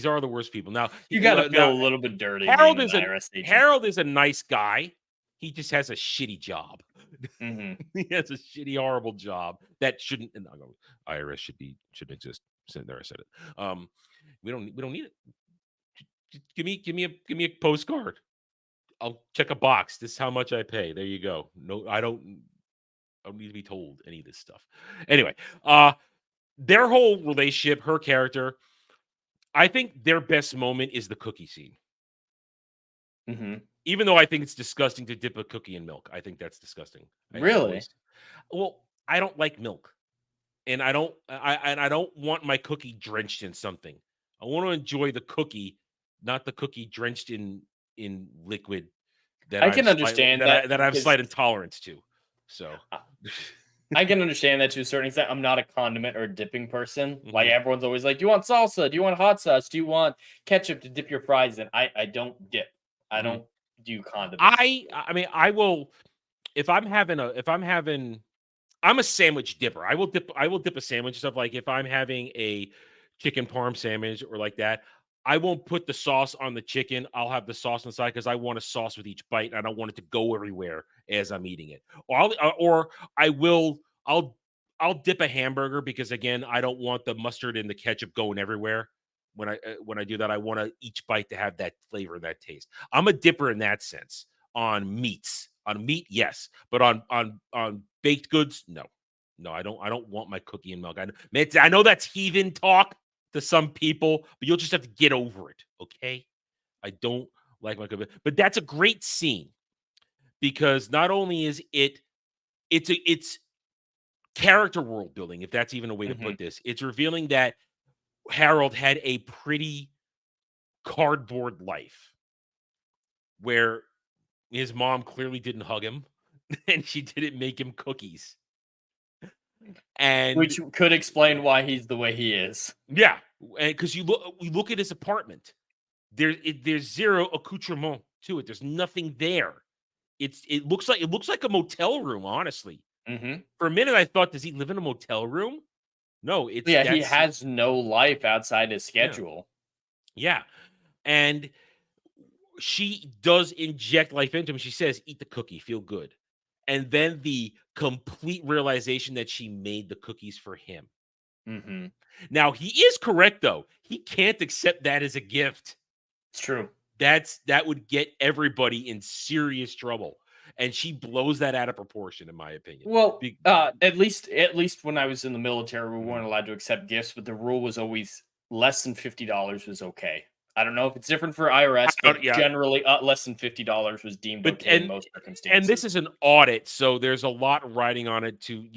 Speaker 10: are the worst people. Now
Speaker 11: You gotta feel
Speaker 10: now,
Speaker 11: a little bit dirty.
Speaker 10: Harold
Speaker 11: being
Speaker 10: is
Speaker 11: an
Speaker 10: a
Speaker 11: IRS agent.
Speaker 10: Harold is a nice guy. He just has a shitty job.
Speaker 11: Mhm.
Speaker 10: He has a shitty, horrible job that shouldn't. And IRS shouldn't exist. There, I said it. We don't need it. Just give me a postcard. I'll check a box. This is how much I pay. There you go. No, I don't need to be told any of this stuff. Anyway, their whole relationship, her character, I think their best moment is the cookie scene.
Speaker 11: Mhm.
Speaker 10: Even though I think it's disgusting to dip a cookie in milk. I think that's disgusting.
Speaker 11: Really?
Speaker 10: Well, I don't like milk. And I don't want my cookie drenched in something. I want to enjoy the cookie, not the cookie drenched in liquid that
Speaker 11: I can understand that
Speaker 10: I have
Speaker 11: because-
Speaker 10: slight intolerance to. So
Speaker 11: I can understand that to a certain extent. I'm not a condiment or dipping person. Like
Speaker 10: Mhm.
Speaker 11: everyone's always like, "Do you want salsa? Do you want hot sauce? Do you want ketchup to dip your fries in?" I don't dip. I
Speaker 10: Mhm.
Speaker 11: don't do condiments.
Speaker 10: I mean, I will if I'm having I'm a sandwich dipper. I will dip a sandwich stuff. Like if I'm having a chicken parm sandwich or like that, I won't put the sauce on the chicken. I'll have the sauce on the side because I want a sauce with each bite. And I don't want it to go everywhere as I'm eating it. Or I'll dip a hamburger because again, I don't want the mustard and the ketchup going everywhere. When I do that, I want each bite to have that flavor and that taste. I'm a dipper in that sense on meats. On meat, yes, but on baked goods, no. I don't want my cookie and milk. I know that's heathen talk to some people, but you'll just have to get over it, okay? I don't like my cookie, but that's a great scene because not only is it's character world building, if that's even a way to put this. It's revealing that Harold had a pretty cardboard life where his mom clearly didn't hug him and she didn't make him cookies. And
Speaker 11: Which could explain why he's the way he is.
Speaker 10: yeah, and because we look at his apartment, there's zero accoutrement to it. There's nothing there. It looks like a motel room, honestly.
Speaker 11: Mhm.
Speaker 10: For a minute, I thought, does he live in a motel room? No,
Speaker 11: He
Speaker 10: that's
Speaker 11: has no life outside his schedule.
Speaker 10: Yeah, and she does inject life into him. She says, "Eat the cookie, feel good." And then the complete realization that she made the cookies for him.
Speaker 11: Mhm.
Speaker 10: Now, he is correct, though. He can't accept that as a gift.
Speaker 11: It's true.
Speaker 10: That would get everybody in serious trouble. And she blows that out of proportion, in my opinion.
Speaker 11: Well, at least when I was in the military, we weren't allowed to accept gifts, but the rule was always less than $50 was okay. I don't know if it's different for IRS, but generally less than $50 was deemed okay in most circumstances.
Speaker 10: And this is an audit, so there's a lot riding on it to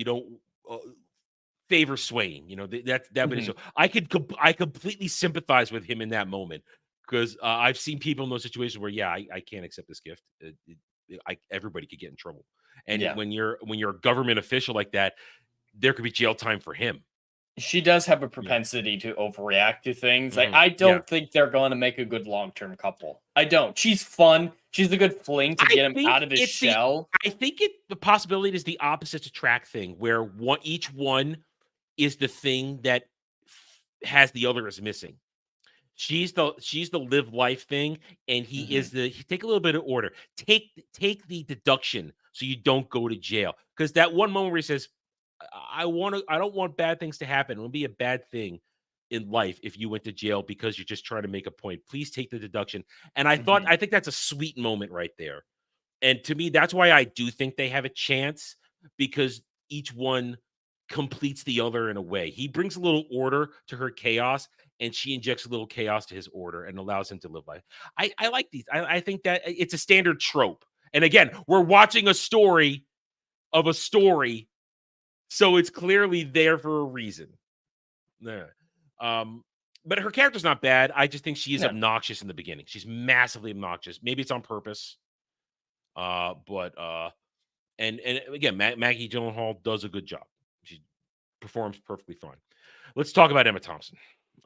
Speaker 10: favor swaying. So I completely sympathize with him in that moment because I've seen people in those situations where I can't accept this gift. Everybody could get in trouble, and when you're a government official like that, there could be jail time for him.
Speaker 11: She does have a propensity to overreact to things. Like I don't think they're going to make a good long-term couple. I don't. She's fun. She's a good fling to get him out of his shell.
Speaker 10: I think the possibility is the opposite attract thing, where each one is the thing that has the other is missing. She's the live life thing, and he is take a little bit of order. Take the deduction so you don't go to jail. Because that one moment where he says, I don't want bad things to happen. It would be a bad thing in life if you went to jail because you're just trying to make a point. Please take the deduction. And I think that's a sweet moment right there. And to me, that's why I do think they have a chance, because each one completes the other in a way. He brings a little order to her chaos, and she injects a little chaos to his order and allows him to live life. I like these. I think that it's a standard trope. And again, we're watching a story of a story, so it's clearly there for a reason. Yeah. But her character's not bad. I just think she is obnoxious in the beginning. She's massively obnoxious. Maybe it's on purpose. But And again, Maggie Gyllenhaal does a good job. She performs perfectly fine. Let's talk about Emma Thompson.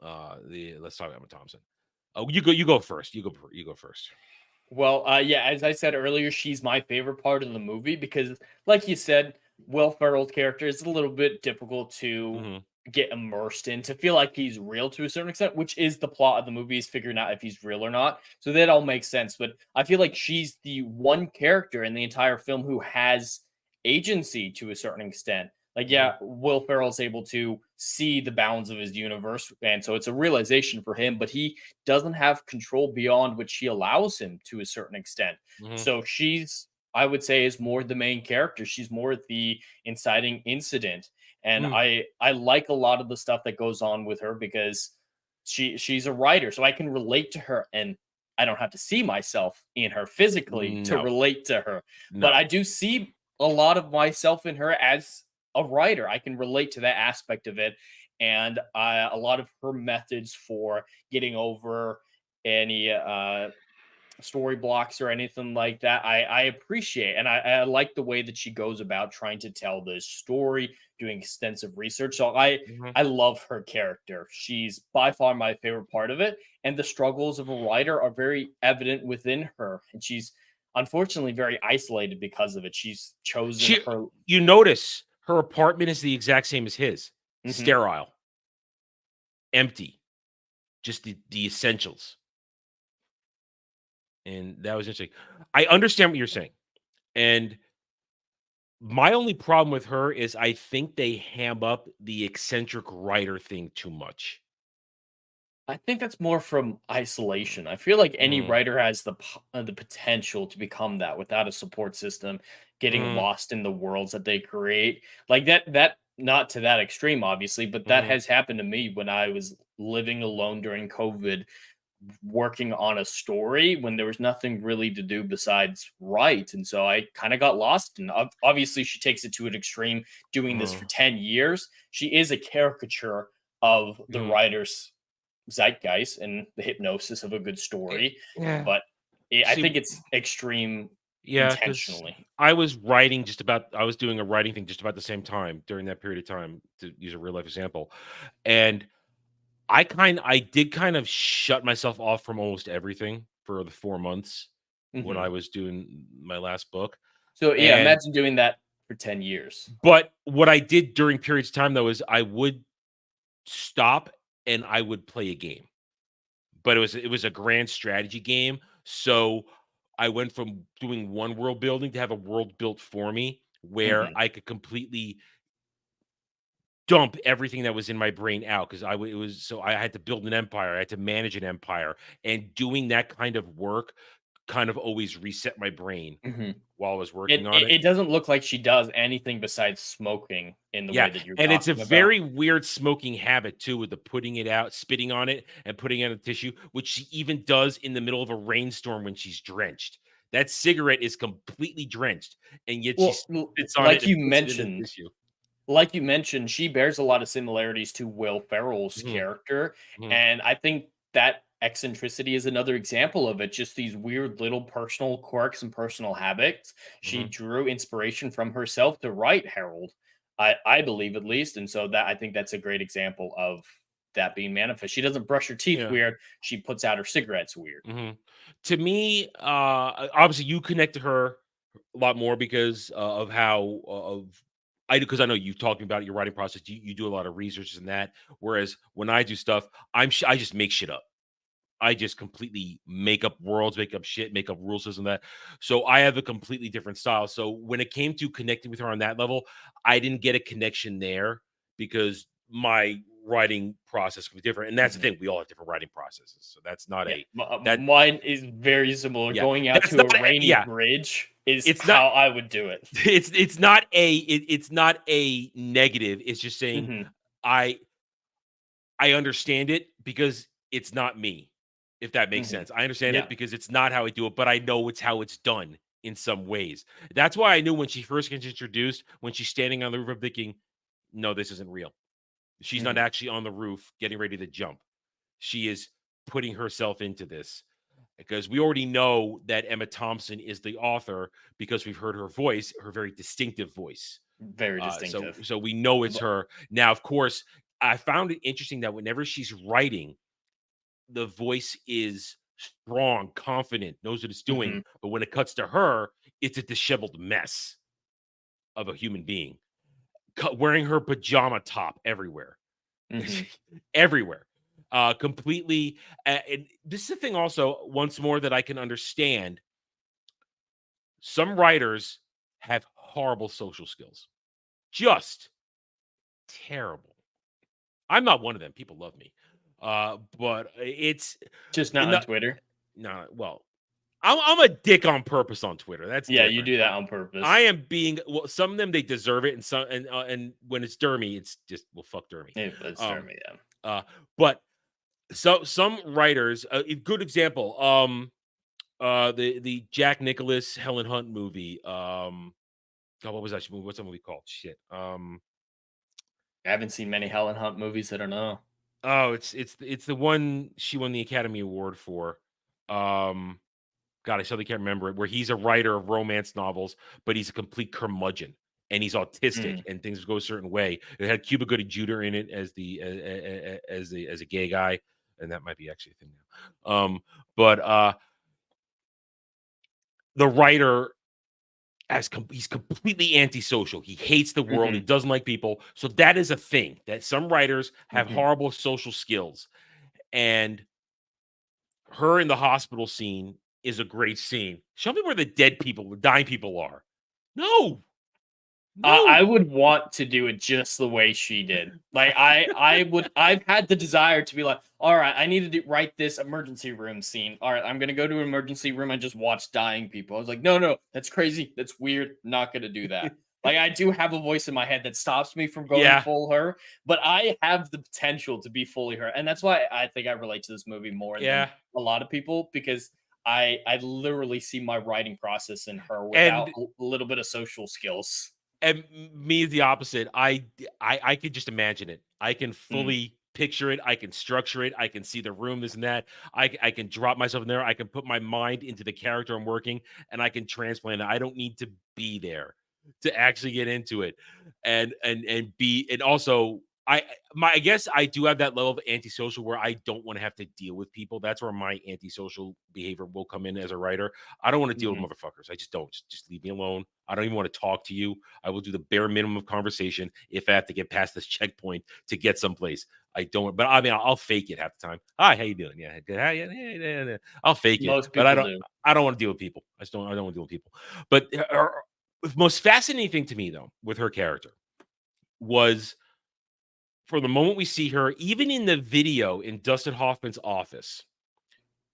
Speaker 10: Let's talk about Emma Thompson. Oh, you go first. You go first.
Speaker 11: Well, yeah, as I said earlier, she's my favorite part of the movie because, like you said, Will Ferrell's character is a little bit difficult to get immersed in, to feel like he's real to a certain extent, which is the plot of the movie, is figuring out if he's real or not. So that all makes sense. But I feel like she's the one character in the entire film who has agency to a certain extent. Like, yeah, Will Ferrell's able to see the bounds of his universe, and so it's a realization for him, but he doesn't have control beyond what she allows him to a certain extent. So she's, I would say, is more the main character. She's more the inciting incident. And I like a lot of the stuff that goes on with her because she's a writer, so I can relate to her, and I don't have to see myself in her phically to relate to her. But I do see a lot of myself in her as a writer. I can relate to that aspect of it, and a lot of her methods for getting over any story blocks or anything like that, I appreciate, and I like the way that she goes about trying to tell this story, doing extensive research. So I love her character. She's by far my favorite part of it, and the struggles of a writer are very evident within her, and she's unfortunately very isolated because of it. She's chosen her.
Speaker 10: You notice her apartment is the exact same as his. Sterile, empty, just the essentials. And that was interesting. I understand what you're saying. And my only problem with her is I think they ham up the eccentric writer thing too much.
Speaker 11: I think that's more from isolation. I feel like any writer has the potential to become that without a support system, getting lost in the worlds that they create. Like that not to that extreme, obviously, but that has happened to me when I was living alone during COVID, working on a story when there was nothing really to do besides write. And so I kind of got lost. And obviously she takes it to an extreme, doing this for 10 years. She is a caricature of the writer's zeitgeist and the hypnosis of a good story. But I think it's extreme intentionally.
Speaker 10: I was doing a writing thing just about the same time during that period of time, to use a real life example. And I did kind of shut myself off from almost everything for the 4 months when I was doing my last book.
Speaker 11: So yeah, imagine doing that for 10 years.
Speaker 10: But what I did during periods of time though is I would stop and I would play a game. But it was a grand strategy game. So I went from doing one world building to have a world built for me where I could completely dump everything that was in my brain out, because I had to build an empire, I had to manage an empire, and doing that kind of work kind of always reset my brain while I was working on it.
Speaker 11: It doesn't look like she does anything besides smoking in the way that you're
Speaker 10: and it's a
Speaker 11: talking about.
Speaker 10: very weird smoking habit too, with the putting it out, spitting on it, and putting it on a tissue, which she even does in the middle of a rainstorm when she's drenched. That cigarette is completely drenched, and yet she spits on
Speaker 11: like
Speaker 10: it.
Speaker 11: Like you mentioned, she bears a lot of similarities to Will Ferrell's character. And I think that eccentricity is another example of it. Just these weird little personal quirks and personal habits. She drew inspiration from herself to write Harold, I believe, at least. And so that I think that's a great example of that being manifest. She doesn't brush her teeth weird. She puts out her cigarettes weird.
Speaker 10: To me, obviously you connect to her a lot more because of how because I know you've talked about your writing process. You do a lot of research in that. Whereas when I do stuff, I just make shit up. I just completely make up worlds, make up shit, make up rule systems, that. So I have a completely different style. So when it came to connecting with her on that level, I didn't get a connection there because my writing process can be different. And that's the thing. We all have different writing processes. So that's not
Speaker 11: mine is very similar. Going out to a rainy bridge is how I would do it.
Speaker 10: It's not a negative. It's just saying I understand it because it's not me, if that makes sense. I understand it because it's not how I do it, but I know it's how it's done in some ways. That's why I knew when she first gets introduced, when she's standing on the roof, I'm thinking, no, this isn't real. She's not actually on the roof getting ready to jump. She is putting herself into this. because we already know that Emma Thompson is the author because we've heard her voice, her very distinctive voice.
Speaker 11: Very distinctive.
Speaker 10: So we know it's her. Now, of course, I found it interesting that whenever she's writing, the voice is strong, confident, knows what it's doing.
Speaker 11: Mhm.
Speaker 10: But when it cuts to her, it's a disheveled mess of a human being, wearing her pajama top everywhere,
Speaker 11: Mhm.
Speaker 10: everywhere, completely. And this is the thing, also, once more, that I can understand. Some writers have horrible social skills, just terrible. I'm not one of them. People love me, but it's
Speaker 11: Just not on Twitter.
Speaker 10: no. Well, I'm a dick on purpose on Twitter. That's
Speaker 11: Yeah,
Speaker 10: different.
Speaker 11: you do that on purpose.
Speaker 10: I am being, well. Some of them, they deserve it, and some, and when it's Dermy, it's just, well, fuck Dermy.
Speaker 11: It's Dermy, yeah.
Speaker 10: But some writers, a good example, the Jack Nicholas Helen Hunt movie. God, what was that movie? What's that movie called? Shit.
Speaker 11: I haven't seen many Helen Hunt movies. I don't know.
Speaker 10: Oh, it's the one she won the Academy Award for. God, I suddenly can't remember it. Where he's a writer of romance novels, but he's a complete curmudgeon, and he's autistic, and things go a certain way. It had Cuba Gooding Jr. in it as the as a gay guy, and that might be actually a thing now. But the writer, he's completely antisocial. He hates the world. He doesn't like people. So that is a thing, that some writers have horrible social skills. And her in the hospital scene is a great scene. Show me where the dead people, the dying people are. No.
Speaker 11: I would want to do it just the way she did. Like I've had the desire to be like, all right, I need to write this emergency room scene. All right, I'm gonna go to an emergency room and just watch dying people. I was like, no, that's crazy. That's weird. Not gonna do that. Like, I do have a voice in my head that stops me from going full her, but I have the potential to be fully her. And that's why I think I relate to this movie more than a lot of people, because I literally see my writing process in her without a little bit of social skills.
Speaker 10: And me is the opposite. I could just imagine it. I can fully picture it. I can structure it. I can see the room, this and that. I can drop myself in there. I can put my mind into the character I'm working, and I can transplant it. I don't need to be there to actually get into it, and also I guess I do have that level of antisocial where I don't want to have to deal with people. That's where my antisocial behavior will come in as a writer. I don't want to deal with motherfuckers. I just don't. Just leave me alone. I don't even want to talk to you. I will do the bare minimum of conversation if I have to get past this checkpoint to get someplace. I don't. But I mean, I'll fake it half the time. Hi, how you doing? Yeah, good. Hi, yeah. I'll fake it, but I don't want to deal with people. I don't want to deal with people. But the most fascinating thing to me, though, with her character was, for the moment we see her, even in the video in Dustin Hoffman's office,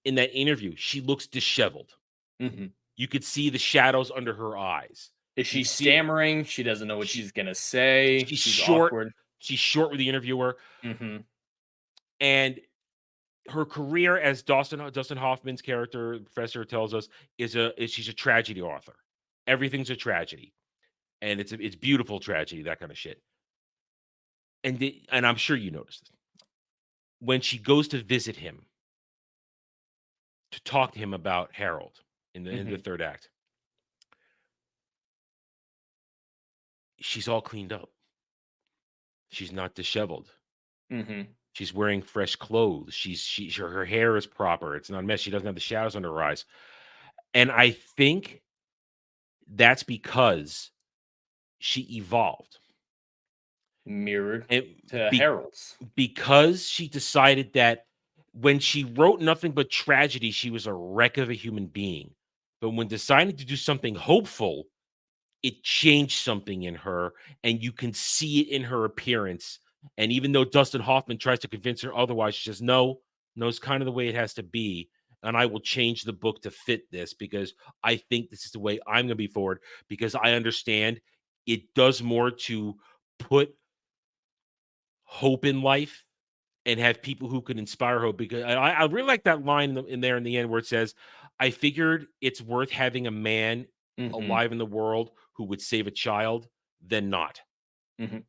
Speaker 10: in that interview, she looks disheveled. You could see the shadows under her eyes.
Speaker 11: Is she stammering? She doesn't know what she's gonna say.
Speaker 10: She's short.
Speaker 11: Awkward.
Speaker 10: She's short with the interviewer. And her career, as Dustin Hoffman's character, the professor, tells us, is she's a tragedy author. Everything's a tragedy, and it's beautiful tragedy, that kind of shit. And I'm sure you noticed this. When she goes to visit him, to talk to him about Harold in the third act, she's all cleaned up. She's not disheveled. She's wearing fresh clothes. Her hair is proper. It's not a mess. She doesn't have the shadows under her eyes. And I think that's because she evolved.
Speaker 11: Mirrored to Harold's.
Speaker 10: Because she decided that when she wrote nothing but tragedy, she was a wreck of a human being. But when deciding to do something hopeful, it changed something in her, and you can see it in her appearance. And even though Dustin Hoffman tries to convince her otherwise, she says, no, it's kind of the way it has to be. And I will change the book to fit this, because I think this is the way I'm going to be forward, because I understand it does more to put hope in life and have people who can inspire hope. Because I really like that line in there in the end where it says, I figured it's worth having a man alive in the world who would save a child than not.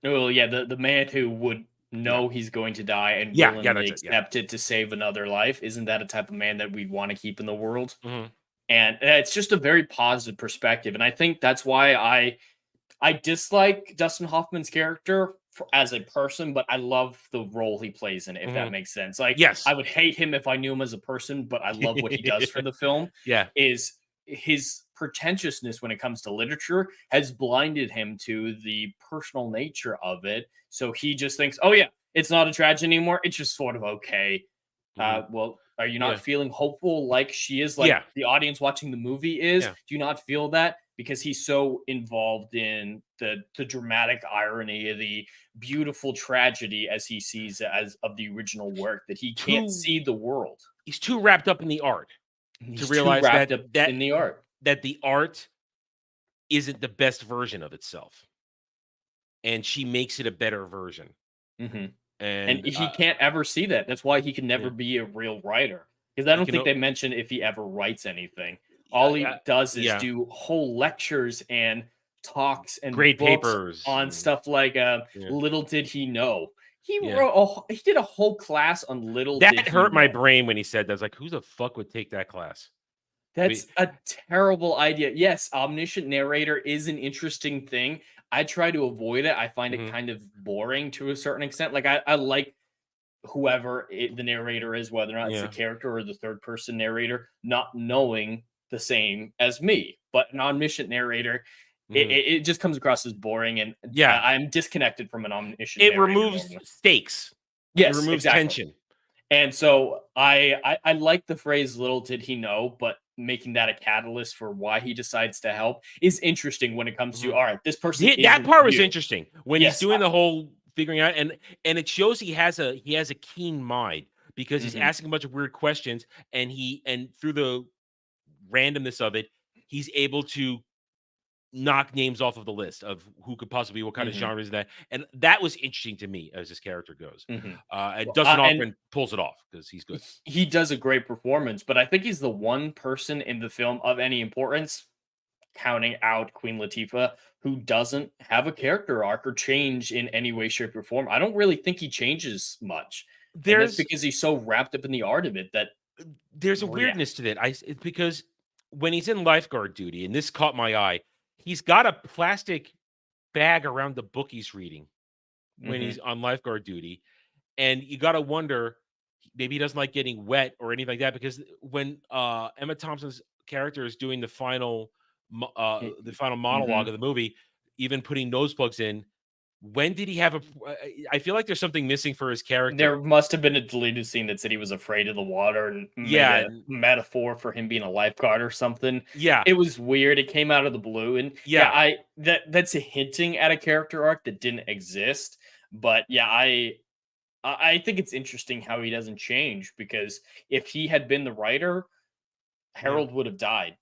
Speaker 11: Well, yeah, the man who would know he's going to die and
Speaker 10: Yeah,
Speaker 11: willingly
Speaker 10: that's it, yeah.
Speaker 11: accept it to save another life. Isn't that a type of man that we want to keep in the world?
Speaker 10: Mhm.
Speaker 11: And it's just a very positive perspective. And I think that's why I dislike Dustin Hoffman's character as a person, but I love the role he plays in it, if that makes sense. Like,
Speaker 10: Yes.
Speaker 11: I would hate him if I knew him as a person, but I love what he does for the film.
Speaker 10: Yeah.
Speaker 11: Is his pretentiousness when it comes to literature has blinded him to the personal nature of it. So he just thinks, oh, yeah, it's not a tragedy anymore. It's just sort of okay. Well, are you not feeling hopeful like she is, like the audience watching the movie is?
Speaker 10: Yeah.
Speaker 11: Do you not feel that? Because he's so involved in the dramatic irony, the beautiful tragedy as he sees it as of the original work, that he can't see the world.
Speaker 10: He's too wrapped up in the art
Speaker 11: He's
Speaker 10: to realize
Speaker 11: too wrapped
Speaker 10: that
Speaker 11: up in the art.
Speaker 10: that the art isn't the best version of itself, and she makes it a better version.
Speaker 11: And he can't ever see that. That's why he can never be a real writer. Because I don't think they mention if he ever writes anything. All he does is do whole lectures and talks and
Speaker 10: great
Speaker 11: books
Speaker 10: papers
Speaker 11: on stuff like Little Did He Know. He he did a whole class on Little Did He
Speaker 10: That hurt my
Speaker 11: Know.
Speaker 10: brain when he said that. I was like, who the fuck would take that class?
Speaker 11: That's a terrible idea. Yes, omniscient narrator is an interesting thing. I try to avoid it. I find it kind of boring to a certain extent. Like, I like whoever the narrator is, whether or not it's the character or the third person narrator, not knowing the same as me. But an omniscient narrator, it just comes across as boring, and I'm disconnected from an omniscient
Speaker 10: It
Speaker 11: narrator
Speaker 10: removes
Speaker 11: normally.
Speaker 10: stakes.
Speaker 11: Yes,
Speaker 10: It removes
Speaker 11: exactly.
Speaker 10: tension.
Speaker 11: And so I like the phrase "little did he know," but making that a catalyst for why he decides to help is interesting when it comes to, all right, this person
Speaker 10: That part was
Speaker 11: you.
Speaker 10: interesting when he's doing the whole figuring out, and it shows he has a keen mind, because he's asking a bunch of weird questions, and through the randomness of it, he's able to knock names off of the list of who could possibly be, what kind of genre is that, and that was interesting to me as this character goes. And Dustin Hoffman pulls it off because he's good.
Speaker 11: He does a great performance, but I think he's the one person in the film of any importance, counting out Queen Latifah, who doesn't have a character arc or change in any way, shape, or form. I don't really think he changes much. That's because he's so wrapped up in the art of it that
Speaker 10: there's a weirdness to that. It's because when he's in lifeguard duty, and this caught my eye, he's got a plastic bag around the book he's reading when he's on lifeguard duty. And you got to wonder, maybe he doesn't like getting wet or anything like that, because when Emma Thompson's character is doing the final monologue of the movie, even putting nose plugs in, when did he have I feel like there's something missing for his character.
Speaker 11: There must have been a deleted scene that said he was afraid of the water and made a metaphor for him being a lifeguard or something. It was weird. It came out of the blue, and that's a hinting at a character arc that didn't exist. But I think it's interesting how he doesn't change, because if he had been the writer, Harold would have died.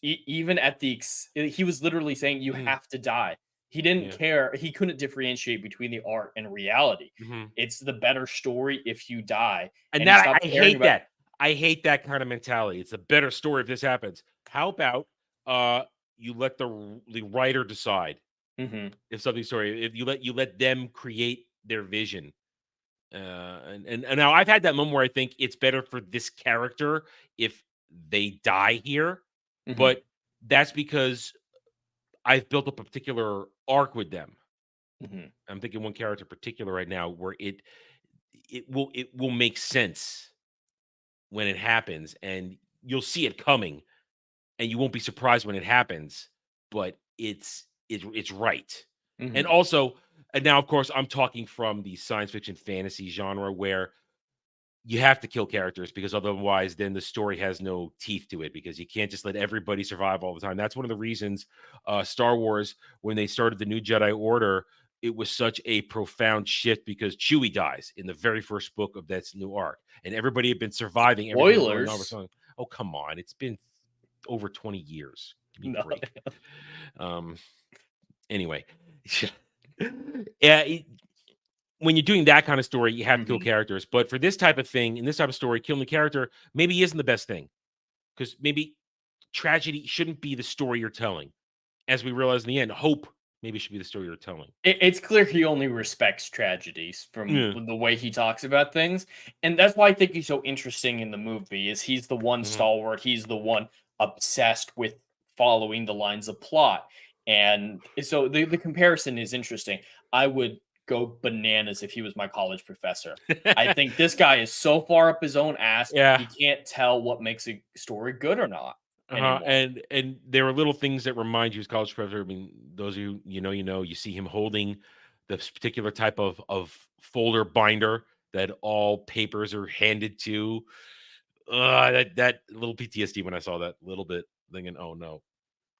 Speaker 11: Even at he was literally saying, you have to die. He didn't care. He couldn't differentiate between the art and reality. It's the better story if you die.
Speaker 10: And that I hate that. I hate that kind of mentality. It's a better story if this happens. How about you let the writer decide if something's story? If you let them create their vision. And now I've had that moment where I think it's better for this character if they die here, but that's because I've built up a particular arc with them. I'm thinking one character in particular right now where it will make sense when it happens, and you'll see it coming, and you won't be surprised when it happens, but it's right. And also, and now of course I'm talking from the science fiction fantasy genre, where you have to kill characters, because otherwise then the story has no teeth to it, because you can't just let everybody survive all the time. That's one of the reasons Star Wars, when they started the New Jedi Order, it was such a profound shift, because Chewie dies in the very first book of that new arc, and everybody had been surviving.
Speaker 11: Spoilers.
Speaker 10: Oh, come on. It's been over 20 years. Give me a break. Anyway. When you're doing that kind of story, you have to kill characters. But for this type of thing, in this type of story, killing the character maybe isn't the best thing, because maybe tragedy shouldn't be the story you're telling. As we realize in the end, hope maybe it should be the story you're telling.
Speaker 11: It's clear he only respects tragedies from
Speaker 10: Yeah.
Speaker 11: the way he talks about things, and that's why I think he's so interesting in the movie. Is he's the one stalwart, he's the one obsessed with following the lines of plot, and so the comparison is interesting. I would go bananas if he was my college professor. I think this guy is so far up his own ass,
Speaker 10: Yeah.
Speaker 11: he can't tell what makes a story good or not.
Speaker 10: And there are little things that remind you as college professor. I mean, those of you you see him holding this particular type of folder binder that all papers are handed to. That little PTSD when I saw that little bit, thinking, oh no,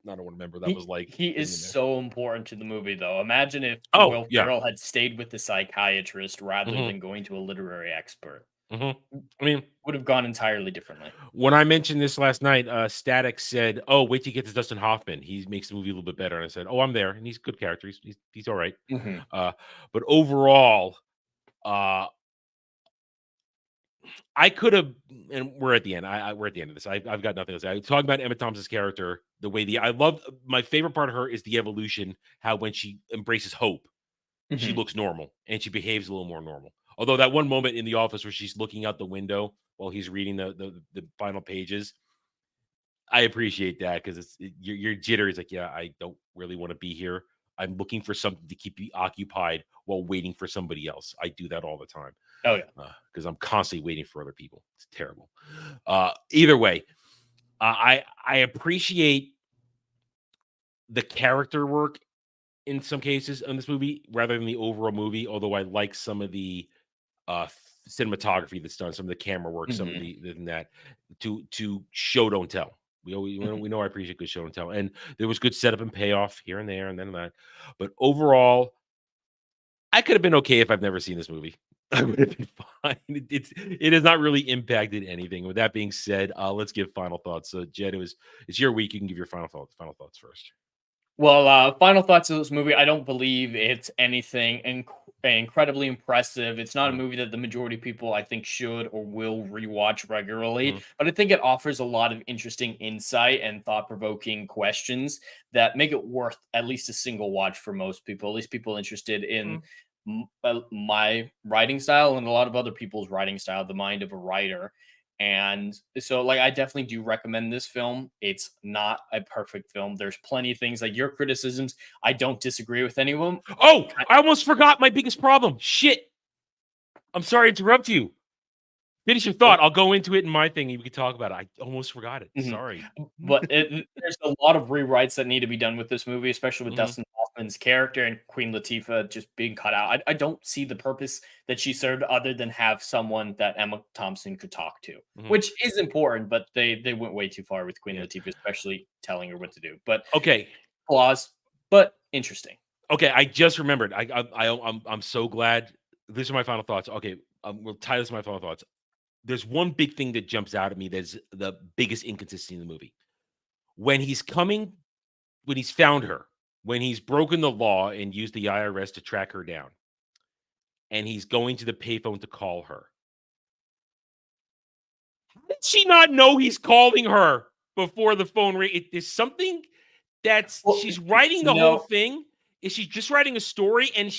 Speaker 10: I don't remember that was like.
Speaker 11: He is so important to the movie, though. Imagine if
Speaker 10: Oh,
Speaker 11: Will
Speaker 10: yeah.
Speaker 11: Ferrell had stayed with the psychiatrist rather
Speaker 10: Mhm.
Speaker 11: than going to a literary expert.
Speaker 10: I mean,
Speaker 11: Would have gone entirely differently.
Speaker 10: when I mentioned this last night, Static said, "Oh, wait till you get to Dustin Hoffman. He makes the movie a little bit better." And I said, "Oh, I'm there, and he's a good character. He's all right."
Speaker 11: Mhm.
Speaker 10: But overall, I could have, and we're at the end. We're at the end of this. I've got nothing to say. I'm talking about Emma Thompson's character, the way I love. My favorite part of her is the evolution. How when she embraces hope, she
Speaker 11: Mhm.
Speaker 10: looks normal and she behaves a little more normal. Although that one moment in the office where she's looking out the window while he's reading the final pages, I appreciate that because your jitter is like, yeah, I don't really want to be here. I'm looking for something to keep me occupied while waiting for somebody else. I do that all the time.
Speaker 11: Oh yeah,
Speaker 10: because I'm constantly waiting for other people. It's terrible. Either way, I appreciate the character work in some cases in this movie rather than the overall movie. Although I like some of the cinematography that's done, some of the camera work, some of that to show don't tell. We know I appreciate good show and tell, and there was good setup and payoff here and there, and then that. But overall, I could have been okay if I've never seen this movie. I would have been fine. It has not really impacted anything. With that being said, let's give final thoughts. So, Jed, it's your week. You can give your final thoughts first.
Speaker 11: Well, final thoughts of this movie. I don't believe it's anything incredibly impressive. It's not a movie that the majority of people I think should or will rewatch regularly, but I think it offers a lot of interesting insight and thought-provoking questions that make it worth at least a single watch for most people, at least people interested in my writing style and a lot of other people's writing style, the mind of a writer. And so, like, I definitely do recommend this film. It's not a perfect film. There's plenty of things like your criticisms. I don't disagree with any of them.
Speaker 10: Oh, I almost forgot my biggest problem. Shit. I'm sorry to interrupt you. Finish your thought. I'll go into it in my thing and we can talk about it. I almost forgot it. Sorry.
Speaker 11: But there's a lot of rewrites that need to be done with this movie, especially with Dustin Hoffman's character and Queen Latifah just being cut out. I don't see the purpose that she served other than have someone that Emma Thompson could talk to, which is important, but they went way too far with Queen Latifah, especially telling her what to do. But
Speaker 10: okay,
Speaker 11: flaws, but interesting.
Speaker 10: Okay, I just remembered. I'm so glad. These are my final thoughts. Okay, we'll tie this to my final thoughts. There's one big thing that jumps out at me that's the biggest inconsistency in the movie. When he's found her, when he's broken the law and used the IRS to track her down, and he's going to the payphone to call her. How did she not know he's calling her before the phone ring? There's something that's she's writing the whole thing. Is she just writing a story? And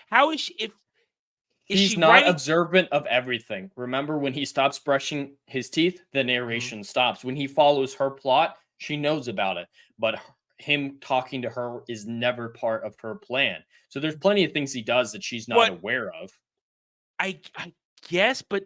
Speaker 10: how is she?
Speaker 11: He's not observant of everything. Remember when he stops brushing his teeth, the narration stops. When he follows her plot, she knows about it. But him talking to her is never part of her plan. So there's plenty of things he does that she's not aware of.
Speaker 10: I guess, but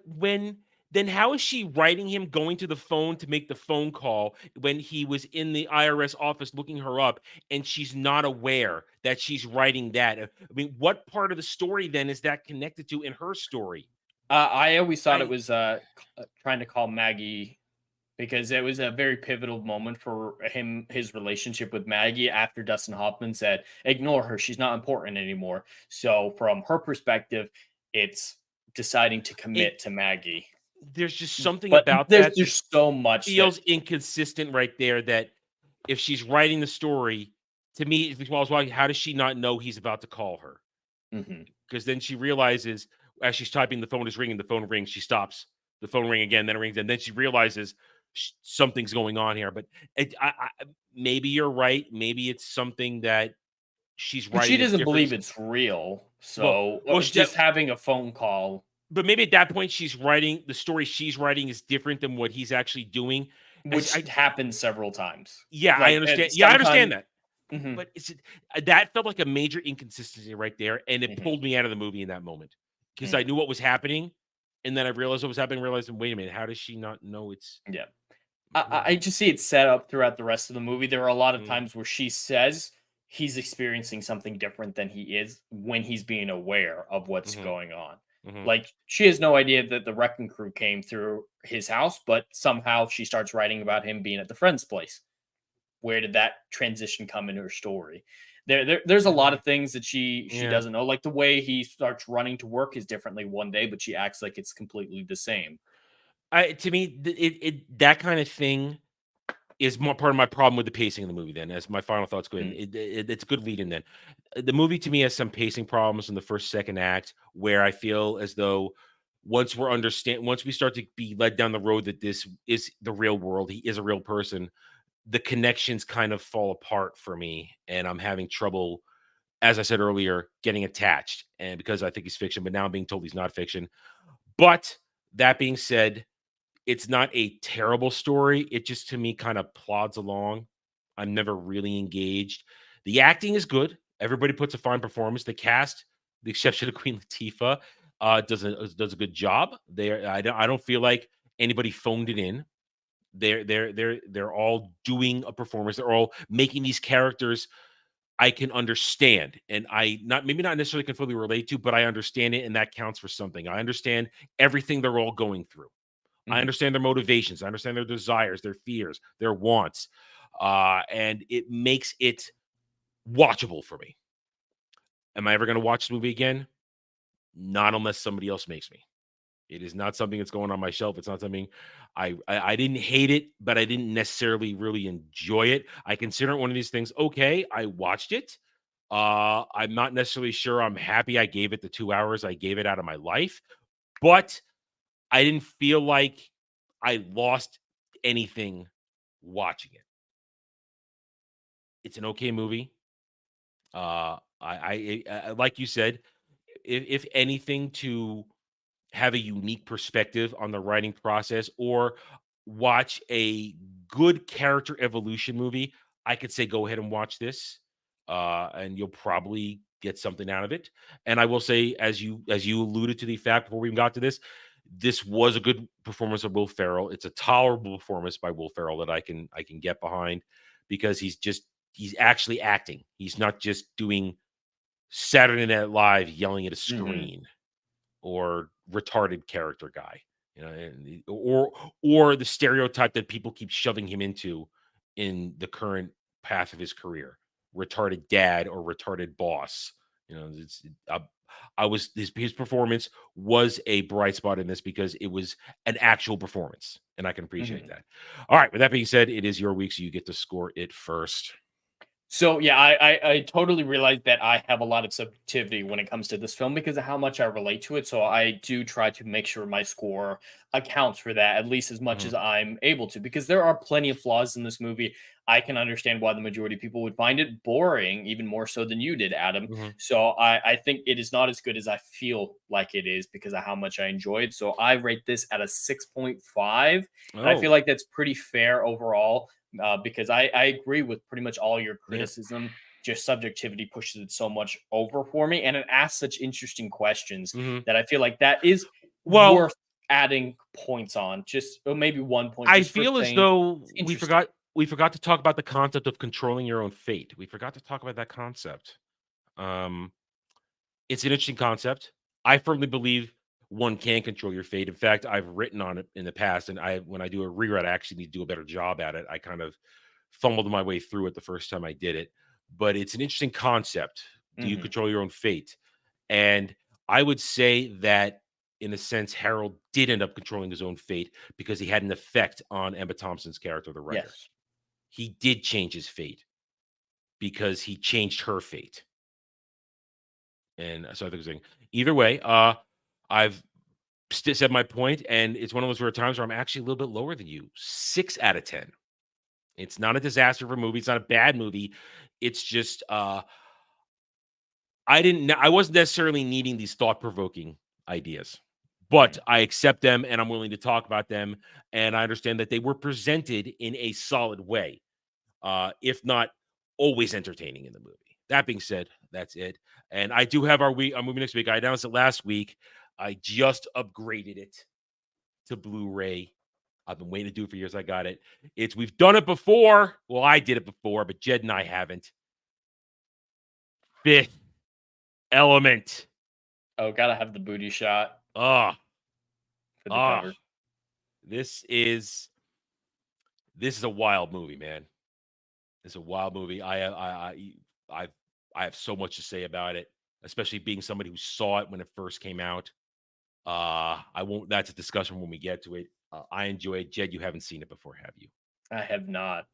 Speaker 10: then how is she writing him going to the phone to make the phone call when he was in the IRS office looking her up and she's not aware that she's writing that? I mean, what part of the story then is that connected to in her story?
Speaker 11: I always thought it was trying to call Maggie because it was a very pivotal moment for his relationship with Maggie after Dustin Hoffman said, ignore her. She's not important anymore. So from her perspective, it's deciding to commit to Maggie.
Speaker 10: There's just something about
Speaker 11: that. There's so much
Speaker 10: feels inconsistent right there that if she's writing the story, to me, how does she not know he's about to call her? Because then she realizes as she's typing, the phone is ringing, the phone rings, she stops, the phone ring again, then it rings, and then she realizes something's going on here. But maybe you're right. Maybe it's something that she's
Speaker 11: But she
Speaker 10: writing a
Speaker 11: doesn't
Speaker 10: different
Speaker 11: believe it's real.
Speaker 10: well,
Speaker 11: So
Speaker 10: she,
Speaker 11: just having a phone call.
Speaker 10: but maybe at that point she's writing the story she's writing is different than what he's actually doing.
Speaker 11: Which happens several times.
Speaker 10: Yeah, I
Speaker 11: Like,
Speaker 10: understand. Yeah, I understand
Speaker 11: sometimes.
Speaker 10: that.
Speaker 11: Mhm.
Speaker 10: But it's that felt like a major inconsistency right there, and it
Speaker 11: Mhm.
Speaker 10: pulled me out of the movie in that moment because I
Speaker 11: Mm.
Speaker 10: knew what was happening, and then I realized what was happening. Realized, wait a minute, how does she not know it's?
Speaker 11: Yeah. I just see it set up throughout the rest of the movie. There are a lot of
Speaker 10: Mm,
Speaker 11: times where she says he's experiencing something different than he is when he's being aware of what's
Speaker 10: mhm,
Speaker 11: going on.
Speaker 10: mhm.
Speaker 11: Like, she has no idea that the wrecking crew came through his house, but somehow she starts writing about him being at the friend's place. Where did that transition come in her story? There's a lot of things that she
Speaker 10: Yeah,
Speaker 11: doesn't know. Like, the way he starts running to work is differently one day, but she acts like it's completely the same.
Speaker 10: to me, it that kind of thing is more part of my problem with the pacing of the movie. Then, as my final thoughts go in,
Speaker 11: Mm.
Speaker 10: it's a good lead in. Then, the movie to me has some pacing problems in the first second act, where I feel as though once we start to be led down the road that this is the real world, he is a real person, the connections kind of fall apart for me, and I'm having trouble, as I said earlier, getting attached. And because I think he's fiction, but now I'm being told he's not fiction. But that being said, it's not a terrible story. It just to me kind of plods along. I'm never really engaged. The acting is good. Everybody puts a fine performance. The cast, the exception of Queen Latifah, does a good job. I don't feel like anybody phoned it in. They're all doing a performance. They're all making these characters I can understand, and I not maybe not necessarily can fully relate to, but I understand it, and that counts for something. I understand everything they're all going through. I
Speaker 11: Mhm.
Speaker 10: understand their motivations. I understand their desires, their fears, their wants, and it makes it watchable for me. Am I ever going to watch the movie again? Not unless somebody else makes me. It is not something that's going on my shelf. It's not something I didn't hate it, but I didn't necessarily really enjoy it. I consider it one of these things. Okay, I watched it. I'm not necessarily sure I'm happy I gave it the 2 hours I gave it out of my life, but I didn't feel like I lost anything watching it. It's an okay movie. Like you said, if anything, to have a unique perspective on the writing process or watch a good character evolution movie, I could say go ahead and watch this, and you'll probably get something out of it. And I will say, as you alluded to the fact before we even got to this, this was a good performance of Will Ferrell. It's a tolerable performance by Will Ferrell that I can get behind because he's actually acting. He's not just doing Saturday Night Live yelling at a
Speaker 11: Mhm.
Speaker 10: screen or retarded character guy, or the stereotype that people keep shoving him into in the current path of his career, retarded dad or retarded boss. It's I was his performance was a bright spot in this because it was an actual performance, and I can appreciate
Speaker 11: Mhm.
Speaker 10: that. All right, with that being said, it is your week, so you get to score it first.
Speaker 11: So yeah, I totally realize that I have a lot of subjectivity when it comes to this film because of how much I relate to it. So I do try to make sure my score accounts for that at least as much
Speaker 10: Mhm,
Speaker 11: as I'm able to, because there are plenty of flaws in this movie. I can understand why the majority of people would find it boring, even more so than you did, Adam.
Speaker 10: mhm.
Speaker 11: So I think it is not as good as I feel like it is because of how much I enjoyed. So I rate this at a 6.5, and I feel
Speaker 10: Oh,
Speaker 11: like that's pretty fair overall, because I agree with pretty much all your
Speaker 10: yeah.
Speaker 11: criticism. Just subjectivity pushes it so much over for me, and it asks such interesting questions
Speaker 10: Mhm.
Speaker 11: that I feel like that is
Speaker 10: Well,
Speaker 11: worth adding points on. Just, or maybe 1 point,
Speaker 10: I
Speaker 11: just for
Speaker 10: feel as
Speaker 11: saying
Speaker 10: though
Speaker 11: it's
Speaker 10: we
Speaker 11: interesting.
Speaker 10: forgot to talk about the concept of controlling your own fate. We forgot to talk about that concept. Um, it's an interesting concept. I firmly believe one can control your fate. In fact, I've written on it in the past, and when I do a rewrite, I actually need to do a better job at it. I kind of fumbled my way through it the first time I did it, but it's an interesting concept. Do you
Speaker 11: Hmm.
Speaker 10: control your own fate? And I would say that, in a sense, Harold did end up controlling his own fate because he had an effect on Emma Thompson's character, the writer.
Speaker 11: Yes.
Speaker 10: He did change his fate because he changed her fate. And so I think it's either way, I've said my point, and it's one of those rare times where I'm actually a little bit lower than you. 6 out of 10. It's not a disaster of a movie. It's not a bad movie. It's just I wasn't necessarily needing these thought-provoking ideas, but I accept them and I'm willing to talk about them. And I understand that they were presented in a solid way, if not always entertaining in the movie. That being said, that's it. And I do have our movie next week. I announced it last week. I just upgraded it to Blu-ray. I've been waiting to do it for years. I got it. We've done it before. Well, I did it before, but Jed and I haven't. Fifth Element.
Speaker 11: Oh, gotta have the booty shot.
Speaker 10: For
Speaker 11: the cover.
Speaker 10: This is a wild movie, man. It's a wild movie. I have so much to say about it, especially being somebody who saw it when it first came out. I won't. That's a discussion when we get to it. I enjoy it. Jed, you haven't seen it before, have you?
Speaker 11: I have not.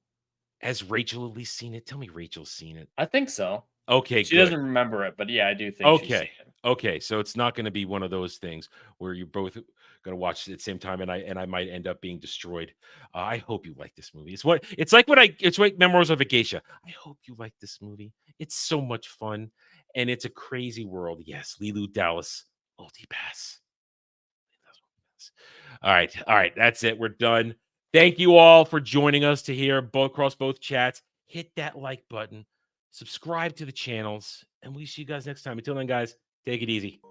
Speaker 10: Has Rachel at least seen it? Tell me Rachel's seen it.
Speaker 11: I think so.
Speaker 10: Okay,
Speaker 11: she doesn't remember it, but yeah, I do think she's seen it.
Speaker 10: Okay, so it's not going to be one of those things where you're both going to watch it at the same time, and I might end up being destroyed. I hope you like this movie. It's like Memoirs of a Geisha. I hope you like this movie. It's so much fun, and it's a crazy world. Yes, Leeloo Dallas multipass. All right, that's it. We're done. Thank you all for joining us to hear across both chats. Hit that like button, subscribe to the channels, and we'll see you guys next time. Until then, guys, take it easy.